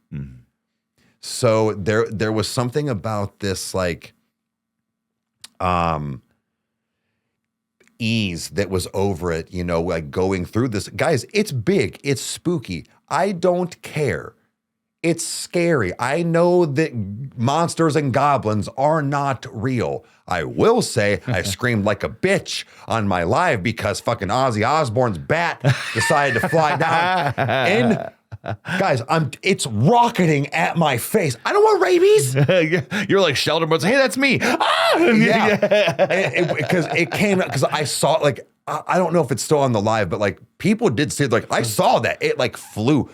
So there was something about this like ease that was over it, you know, like going through this. Guys, it's big, it's spooky. I don't care. It's scary. I know that monsters and goblins are not real. I will say I screamed like a bitch on my live because fucking Ozzy Osbourne's bat decided to fly down. And guys, it's rocketing at my face. I don't want rabies. You're like Sheldon, but hey, that's me. Ah! Yeah, because I saw, like, I don't know if it's still on the live, but like people did see, like, I saw that it like flew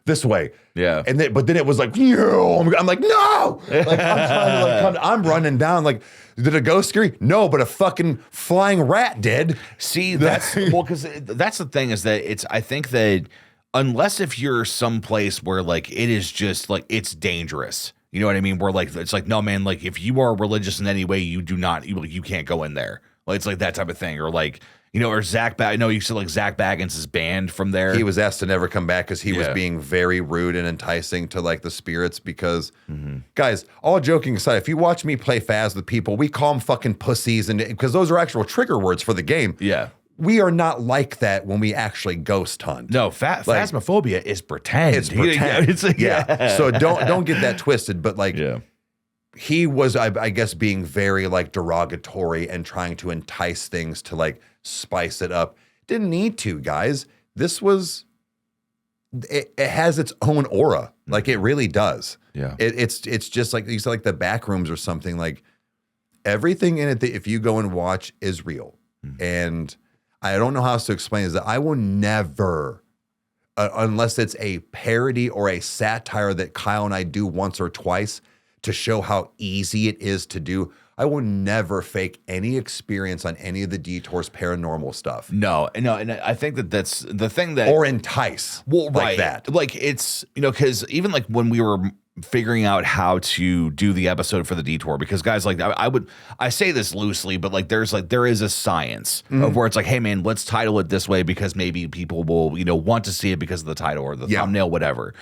this way. Yeah. And then, but then it was like, I'm like, no, like I'm trying to like come, I'm running down. Like, did a ghost scary? No, but a fucking flying rat did. See, that's because that's the thing, is that I think that unless if you're someplace where like it is just like it's dangerous, you know what I mean? Where like it's like, no man, like if you are religious in any way, you can't go in there. Like it's like that type of thing, or like, you know, or I know you said like Zach Baggins is banned from there. He was asked to never come back because he was being very rude and enticing to like the spirits. Because guys, all joking aside, if you watch me play Phas with people, we call them fucking pussies, and because those are actual trigger words for the game. Yeah. We are not like that when we actually ghost hunt. No, phasmophobia is pretend. It's pretend. It's like, So don't get that twisted. But like, he was, I guess, being very like derogatory and trying to entice things to like spice it up. Didn't need to, guys. This was, it has its own aura. Like it really does. Yeah. It's just like you said, like the back rooms or something. Like everything in it that if you go and watch is real. And I don't know how else to explain is that I will never, unless it's a parody or a satire that Kyle and I do once or twice to show how easy it is to do, I will never fake any experience on any of the Detours paranormal stuff. No, and I think that's the thing that, or entice, like that. Like it's, you know, because even like when we were figuring out how to do the episode for the Detour, because guys, like I say this loosely, but like there is a science of where it's like, hey man, let's title it this way because maybe people will, you know, want to see it because of the title or the thumbnail, whatever.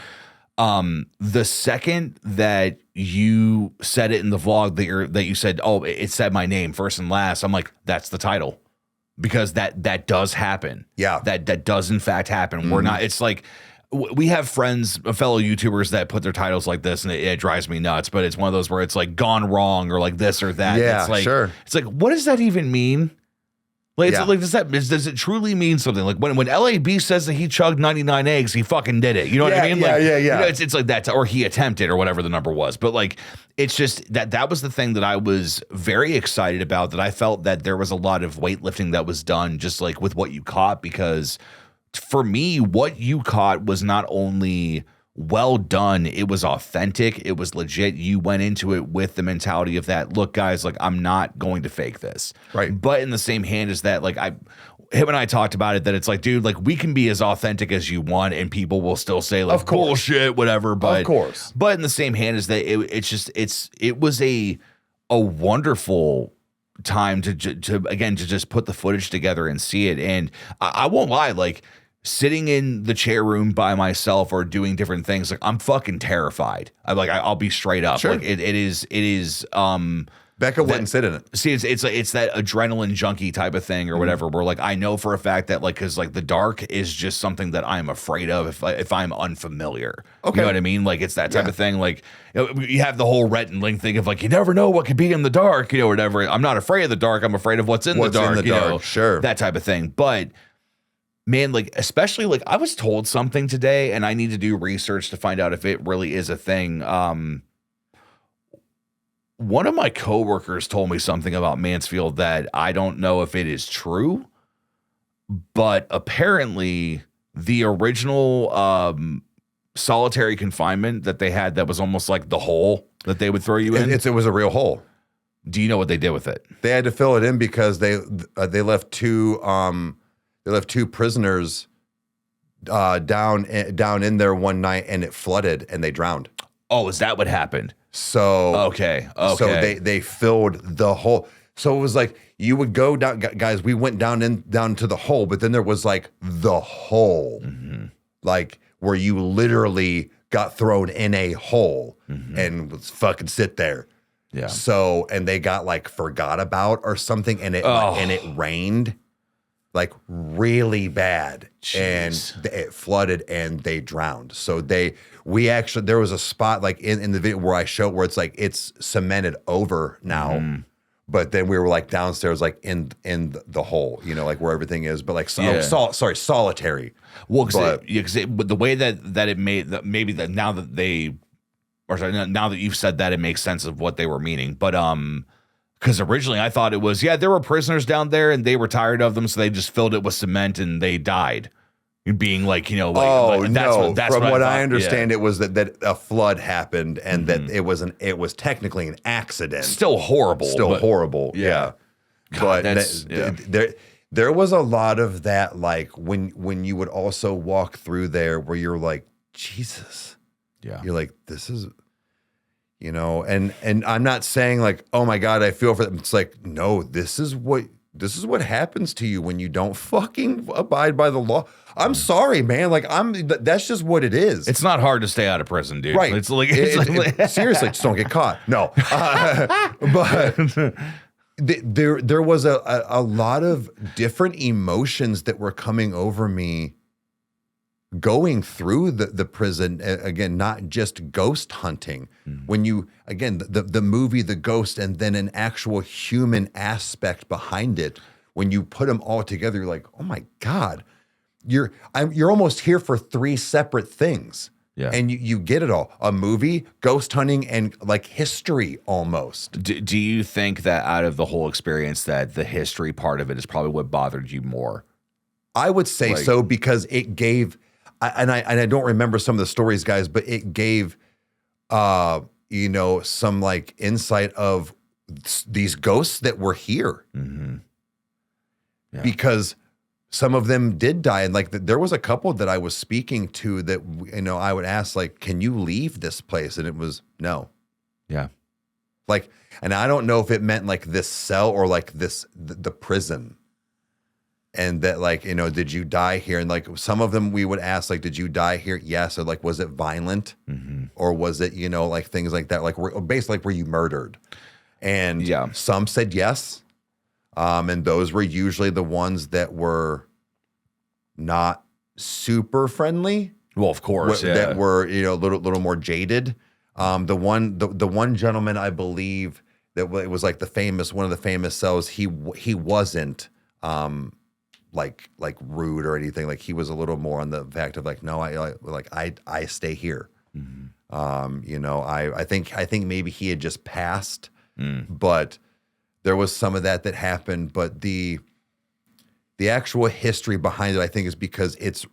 The second that you said it in the vlog that you said, oh, it said my name first and last, I'm like, that's the title, because that does happen. Yeah, that does in fact happen. We're not. It's like, we have friends, fellow YouTubers that put their titles like this, and it drives me nuts. But it's one of those where it's like gone wrong or like this or that. Yeah, it's like, sure. It's like, what does that even mean? Like, it's like, does it truly mean something? Like when LAB says that he chugged 99 eggs, he fucking did it. You know what I mean? Like, you know, it's like that, or he attempted, or whatever the number was. But like, it's just that was the thing that I was very excited about. That I felt that there was a lot of weightlifting that was done, just like with what you caught, because for me, what you caught was not only well done, it was authentic, it was legit. You went into it with the mentality of that, look guys, like I'm not going to fake this. Right. But in the same hand is that, like, him and I talked about it, that it's like, dude, like we can be as authentic as you want and people will still say like bullshit, whatever. But but in the same hand is that it was a wonderful time to just put the footage together and see it. And I won't lie, like sitting in the chair room by myself or doing different things, like I'm fucking terrified. I'll be straight up. Sure. Like it is Becca wouldn't sit in it. See, it's that adrenaline junkie type of thing or whatever, where like I know for a fact that like, because like the dark is just something that I'm afraid of if I'm unfamiliar. Okay. You know what I mean? Like it's that type of thing. Like you have the whole Rhett and Link thing of like, you never know what could be in the dark, you know, whatever. I'm not afraid of the dark. I'm afraid of what's in the dark. You know, sure. That type of thing. But man, like, especially like I was told something today and I need to do research to find out if it really is a thing. One of my coworkers told me something about Mansfield that I don't know if it is true, but apparently the original solitary confinement that they had, that was almost like the hole that they would throw you in. It was a real hole. Do you know what they did with it? They had to fill it in because they left two prisoners down in there one night, and it flooded and they drowned. Oh, is that what happened? So okay. So they filled the hole. So it was like you would go down, guys. We went down to the hole, but then there was like the hole, like where you literally got thrown in a hole and was fucking sit there. Yeah. So, and they got like forgot about or something, and it rained like really bad. Jeez. And it flooded and they drowned. So there was a spot like in the video where I showed where it's like it's cemented over now. But then we were like downstairs, like in the hole, like where everything is. But like, solitary. Well, because the way that it made maybe that now that now that you've said that, it makes sense of what they were meaning. But because originally I thought it was there were prisoners down there and they were tired of them, so they just filled it with cement and they died. Being like, From what I understand, it was that a flood happened and that it was technically an accident. Still horrible. Horrible. Yeah. God, but there was a lot of that, like when you would also walk through there where you're like, Jesus. Yeah. You're like, this is, and I'm not saying like, oh my God, I feel for them. It's like, no, this is what happens to you when you don't fucking abide by the law. I'm sorry, man. Like that's just what it is. It's not hard to stay out of prison, dude. Right. It's like, seriously, just don't get caught. No. But there was a lot of different emotions that were coming over me going through the prison. Again, not just ghost hunting. When you, again, the movie, The Ghost, and then an actual human aspect behind it, when you put them all together, you're like, oh my God, you're almost here for three separate things. Yeah. And you get it all. A movie, ghost hunting, and like history almost. Do you think that out of the whole experience that the history part of it is probably what bothered you more? I would say so, because it gave, and I don't remember some of the stories, guys, but it gave, some like insight of these ghosts that were here. Yeah. Because some of them did die. And like there was a couple that I was speaking to that, I would ask like, can you leave this place? And it was no. Yeah. Like, and I don't know if it meant like this cell or like the prison. And that like, did you die here? And like some of them we would ask like, did you die here? Yes. Or like, was it violent? Or was it, like things like that? Like basically like, were you murdered? And some said yes. And those were usually the ones that were not super friendly. Well, of course, that were a little more jaded. The one gentleman, I believe, that it was like one of the famous cells. He wasn't like rude or anything. Like he was a little more on the fact of like, no, I stay here. I think maybe he had just passed, but there was some of that happened. But the actual history behind it, I think, is because it's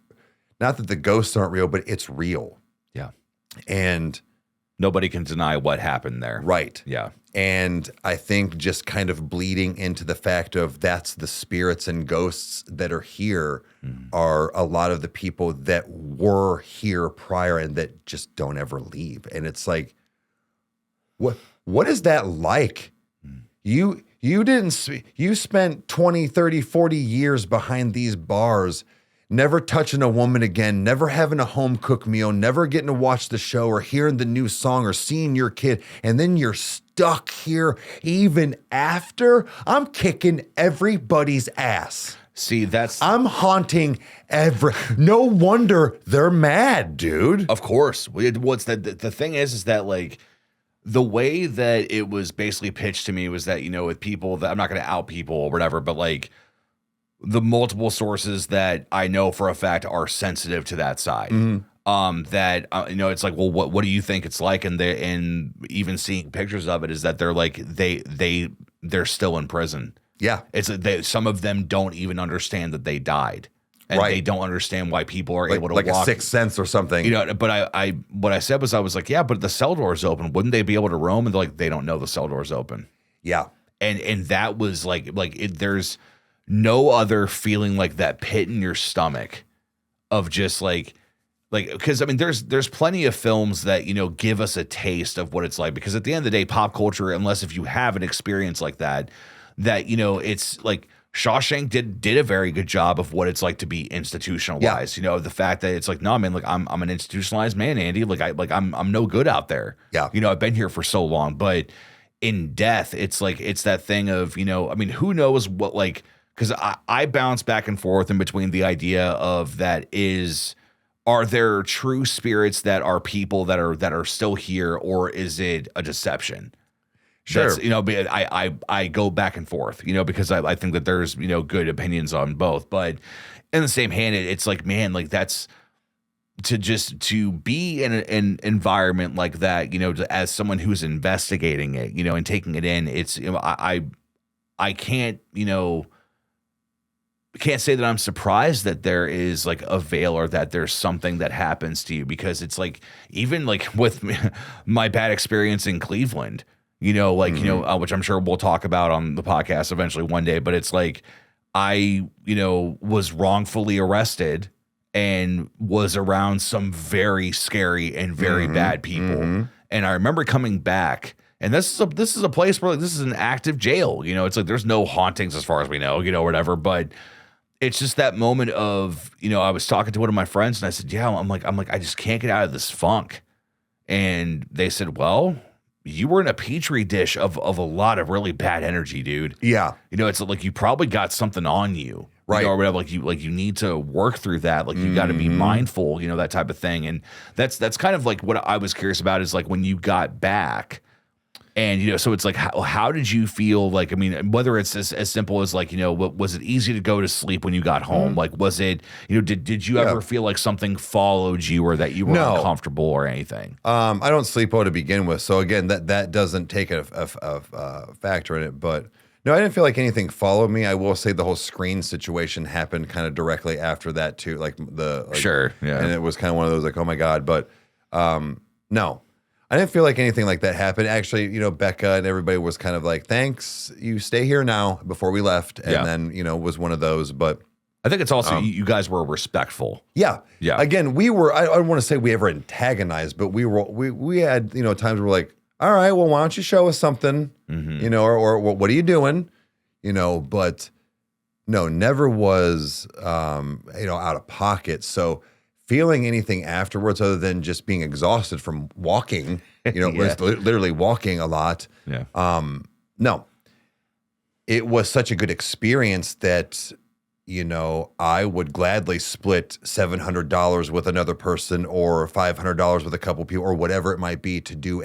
not that the ghosts aren't real, but it's real. Yeah. And nobody can deny what happened there. Right. Yeah. And I think just kind of bleeding into the fact of that's the spirits and ghosts that are here are a lot of the people that were here prior and that just don't ever leave. And it's like, what is that like? You spent 20, 30, 40 years behind these bars, never touching a woman again, never having a home cooked meal, never getting to watch the show or hearing the new song or seeing your kid. And then you're stuck here even after. I'm kicking everybody's ass. See, I'm haunting no wonder they're mad, dude. Of course. What's the thing is that like, the way that it was basically pitched to me was that, with people that I'm not going to out people or whatever, but like the multiple sources that I know for a fact are sensitive to that side. It's like, well, what do you think it's like? And even seeing pictures of it is that they're like, they're still in prison. Yeah. It's some of them don't even understand that they died. And Right. they don't understand why people are able to like walk. a sixth sense or something. You know, but what I said was, I was like, yeah, but the cell door's open. Wouldn't they be able to roam? And they're like, they don't know the cell door's open. Yeah. And that was there's no other feeling like that pit in your stomach of just because I mean, there's plenty of films that, you know, give us a taste of what it's like, because at the end of the day, pop culture, unless if you have an experience like that, you know, it's like Shawshank did a very good job of what it's like to be institutionalized. You know, the fact that it's like, no, man, like I'm an institutionalized man, Andy. I'm no good out there. Yeah. You know, I've been here for so long, but in death, it's like, it's that thing of, you know, I mean, who knows what, like, because I bounce back and forth in between the idea of are there true spirits that are people that are still here, or is it a deception? Sure. That's, you know, I go back and forth, you know, because I think that there's, you know, good opinions on both. But in the same hand, it's like, man, like that's to be in an environment like that, you know, as someone who's investigating it, you know, and taking it in, it's, you know, I can't, you know, can't say that I'm surprised that there is like a veil, or that there's something that happens to you, because it's like, even like with my bad experience in Cleveland, you know, like, you know, which I'm sure we'll talk about on the podcast eventually one day, but it's like, I, you know, was wrongfully arrested and was around some very scary and very bad people. And I remember coming back, and this is a place where, like, this is an active jail, you know, it's like, there's no hauntings as far as we know, you know, whatever, but it's just that moment of, you know, I was talking to one of my friends and I said, yeah, I'm like, I just can't get out of this funk. And they said, well, you were in a petri dish of a lot of really bad energy, dude. Yeah. You know, it's like, you probably got something on you, right? You know, or whatever. Like you need to work through that. Like, you got to be mindful, you know, that type of thing. And that's kind of like what I was curious about, is like, when you got back, and, you know, so it's like, how did you feel? Like, I mean, whether it's as simple as like, you know, was it easy to go to sleep when you got home? Like, was it, you know, did you ever feel like something followed you, or that you were uncomfortable or anything? I don't sleep well to begin with. So again, that doesn't take a factor in it, but no, I didn't feel like anything followed me. I will say the whole screen situation happened kind of directly after that too. Like Sure. Yeah. And it was kind of one of those like, oh my God, but no. I didn't feel like anything like that happened. Actually, you know, Becca and everybody was kind of like, thanks, you stay here now, before we left. And then, you know, was one of those. But I think it's also, you guys were respectful. Yeah. Yeah. Again, we were, I don't want to say we ever antagonized, but we had, you know, times where we're like, all right, well, why don't you show us something, you know, or what are you doing? You know, but no, never was, you know, out of pocket. So feeling anything afterwards, other than just being exhausted from walking, you know, was literally walking a lot. Yeah. No, it was such a good experience that, you know, I would gladly split $700 with another person, or $500 with a couple people, or whatever it might be, to do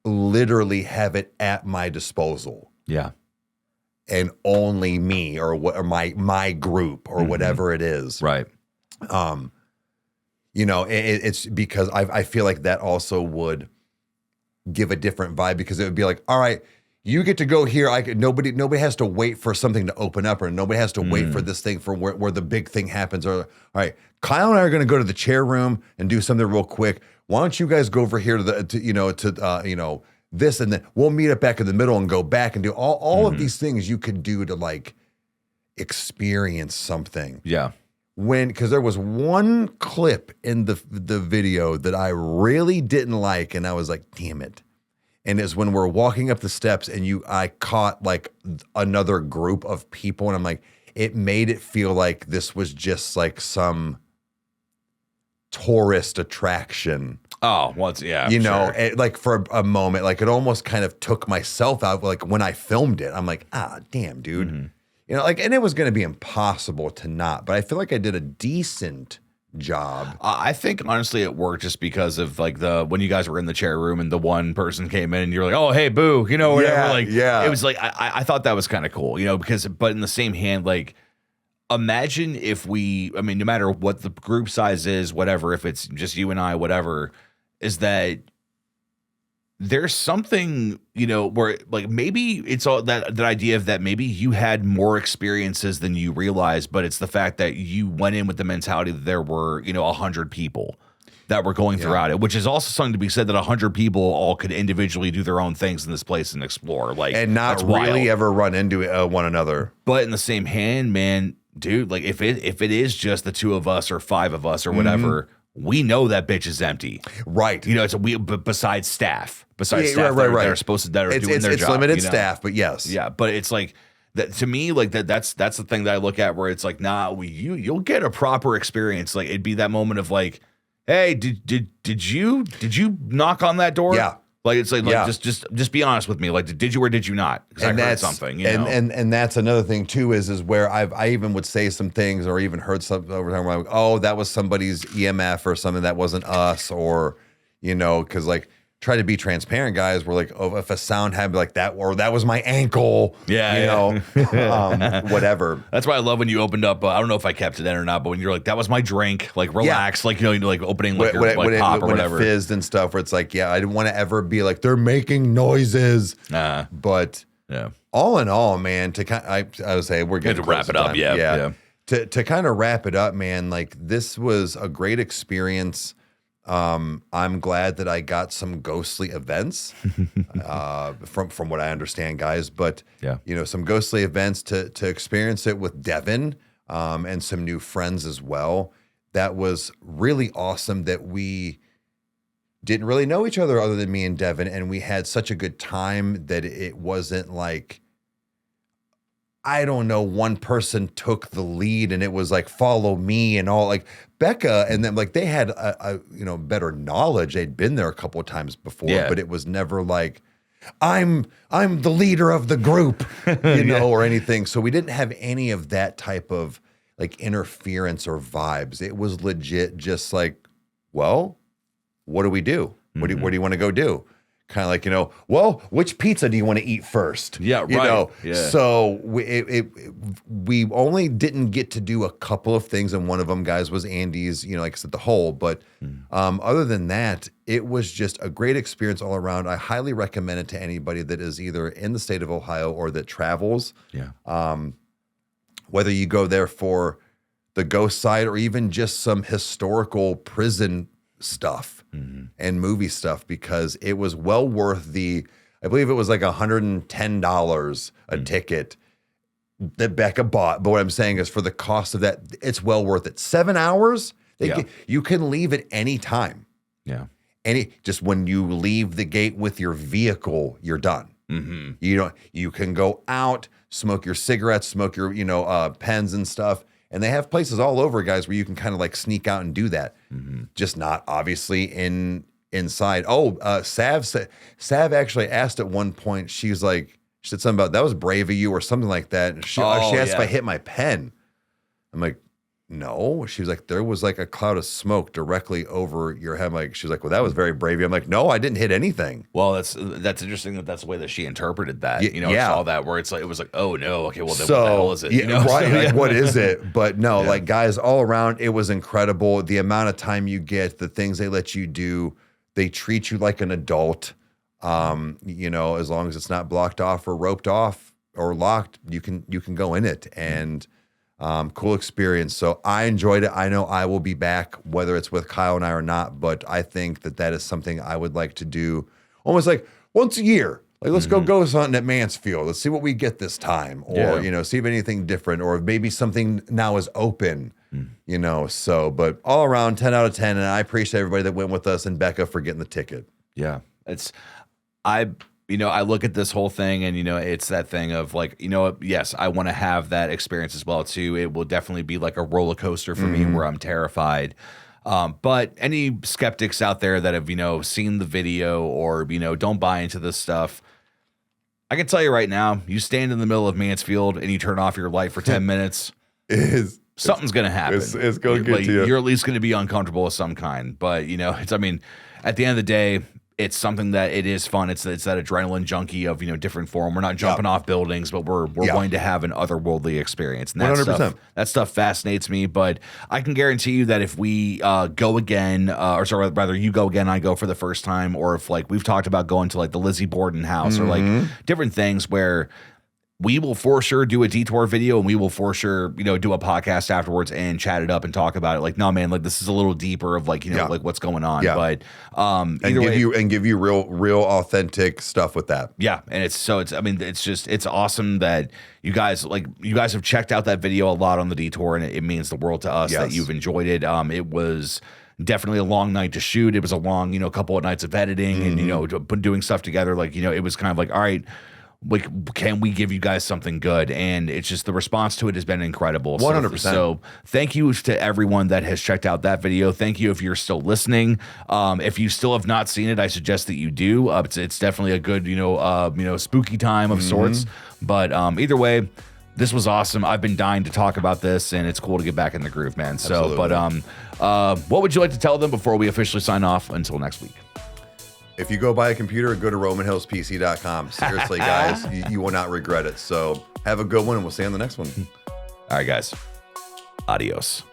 literally have it at my disposal. Yeah. And only me, or my group, or whatever it is. Right. You know, it's because I feel like that also would give a different vibe, because it would be like, all right, you get to go here. Nobody has to wait for something to open up, or nobody has to wait for this thing for where the big thing happens. Or, all right, Kyle and I are going to go to the chair room and do something real quick. Why don't you guys go over here to this, and then we'll meet up back in the middle and go back and do all of these things you could do to like experience something. Yeah. Because there was one clip in the video that I really didn't like, and I was like, damn it. And it's when we're walking up the steps, and I caught like another group of people, and I'm like, it made it feel like this was just like some tourist attraction. Oh, well, yeah. You know, like for a moment, like it almost kind of took myself out. Like when I filmed it, I'm like, damn, dude. You know, like, and it was going to be impossible to not, but I feel like I did a decent job. I think honestly it worked just because of like when you guys were in the chair room and the one person came in and you're like, oh, hey, boo, you know, whatever. It was like, I thought that was kind of cool, you know, but in the same hand, like, imagine if no matter what the group size is, whatever, if it's just you and I, whatever, is that there's something, where like maybe it's all that idea of that maybe you had more experiences than you realized, but it's the fact that you went in with the mentality that there were, 100 people that were going throughout it, which is also something to be said that 100 people all could individually do their own things in this place and explore, like, and not really ever run into one another. But in the same hand, man, dude, like if it is just the 2 of us or 5 of us or whatever, we know that bitch is empty, right? It's besides staff, right. that are supposed to doing their job. It's limited staff, but yes, yeah. But it's like that to me, like that's the thing that I look at where it's like, nah, you'll get a proper experience. Like it'd be that moment of like, hey, did you knock on that door? Yeah. Like it's like just be honest with me. Like did you or did you not? Because I heard something. And that's another thing too is where I even would say some things or even heard something over time where I'm like, oh, that was somebody's EMF or something that wasn't us, or because like try to be transparent, guys. We're like, oh, if a sound happened like that, or that was my ankle, whatever. That's why I love when you opened up. I don't know if I kept it in or not, but when you're like, that was my drink, like relax, like like opening like your pop or whatever, it fizzed and stuff. Where it's like, I didn't want to ever be like they're making noises, but all in all, man, I would say we're getting to wrap it up, To kind of wrap it up, man, like this was a great experience. I'm glad that I got some ghostly events from what I understand, guys. But some ghostly events to experience it with Devin and some new friends as well. That was really awesome that we didn't really know each other than me and Devin, and we had such a good time that it wasn't like, I don't know, one person took the lead and it was like, follow me and all. Like Becca and them, like they had a better knowledge. They'd been there a couple of times before, but it was never like, I'm the leader of the group, or anything. So we didn't have any of that type of like interference or vibes. It was legit just like, well, what do we do? What do you want to go do? Kind of like, well, which pizza do you want to eat first? Yeah, right. So we only didn't get to do a couple of things, and one of them, guys, was Andy's, like I said, the whole. But other than that, it was just a great experience all around. I highly recommend it to anybody that is either in the state of Ohio or that travels. Yeah. Whether you go there for the ghost side or even just some historical prison stuff. And movie stuff, because it was well worth I believe it was like $110 a ticket that Becca bought. But what I'm saying is for the cost of that, it's well worth it. 7 hours, you can leave at any time. Yeah. Just when you leave the gate with your vehicle, you're done. You can go out, smoke your cigarettes, smoke your, pens and stuff. And they have places all over, guys, where you can kind of like sneak out and do that. Just not obviously inside. Oh, Sav actually asked at one point, she said something about that was brave of you or something like that. And she asked if I hit my pen. I'm like, no. She was like, there was like a cloud of smoke directly over your head. She was like, well, that was very brave of you. I'm like, no, I didn't hit anything. Well, that's interesting that's the way that she interpreted that. All that where it's like, it was like, oh no, okay, well then what the hell is it? Right, like what is it? But no, like guys, all around, it was incredible. The amount of time you get, the things they let you do, they treat you like an adult. As long as it's not blocked off or roped off or locked, you can go in it. And cool experience. So I enjoyed it. I know I will be back, whether it's with Kyle and I or not, but I think that is something I would like to do almost like once a year. Like, let's go something at Mansfield. Let's see what we get this time, or, see if anything different, or maybe something now is open, so, but all around 10 out of 10. And I appreciate everybody that went with us and Becca for getting the ticket. Yeah. I look at this whole thing and, it's that thing of like, yes, I want to have that experience as well too. It will definitely be like a roller coaster for me where I'm terrified. But any skeptics out there that have, seen the video or, don't buy into this stuff, I can tell you right now, you stand in the middle of Mansfield and you turn off your light for 10 minutes, something's going to happen. It's going to get to you. You're at least going to be uncomfortable of some kind. But, at the end of the day, it's something that it is fun. It's that adrenaline junkie of, different form. We're not jumping off buildings, but we're going to have an otherworldly experience. And 100%. That stuff fascinates me. But I can guarantee you that if we go again, or sorry, rather you go again, I go for the first time, or if like we've talked about going to like the Lizzie Borden house or like different things where we will for sure do a detour video, and we will for sure, do a podcast afterwards and chat it up and talk about it. Like, no, man, like this is a little deeper of like, like what's going on. Yeah. But and give you real authentic stuff with that. Yeah. And it's awesome that you guys have checked out that video a lot on the detour, and it means the world to us that you've enjoyed it. It was definitely a long night to shoot. It was a long, couple of nights of editing and, doing stuff together. Like, it was kind of like, all right, like, can we give you guys something good? And it's just the response to it has been incredible. 100%. So thank you to everyone that has checked out that video. Thank you if you're still listening. If you still have not seen it, I suggest that you do. It's definitely a good, spooky time of sorts. But either way, this was awesome. I've been dying to talk about this, and it's cool to get back in the groove, man. So, Absolutely. but what would you like to tell them before we officially sign off until next week? If you go buy a computer, go to RomanHillsPC.com. Seriously, guys, you will not regret it. So have a good one, and we'll see you on the next one. All right, guys. Adios.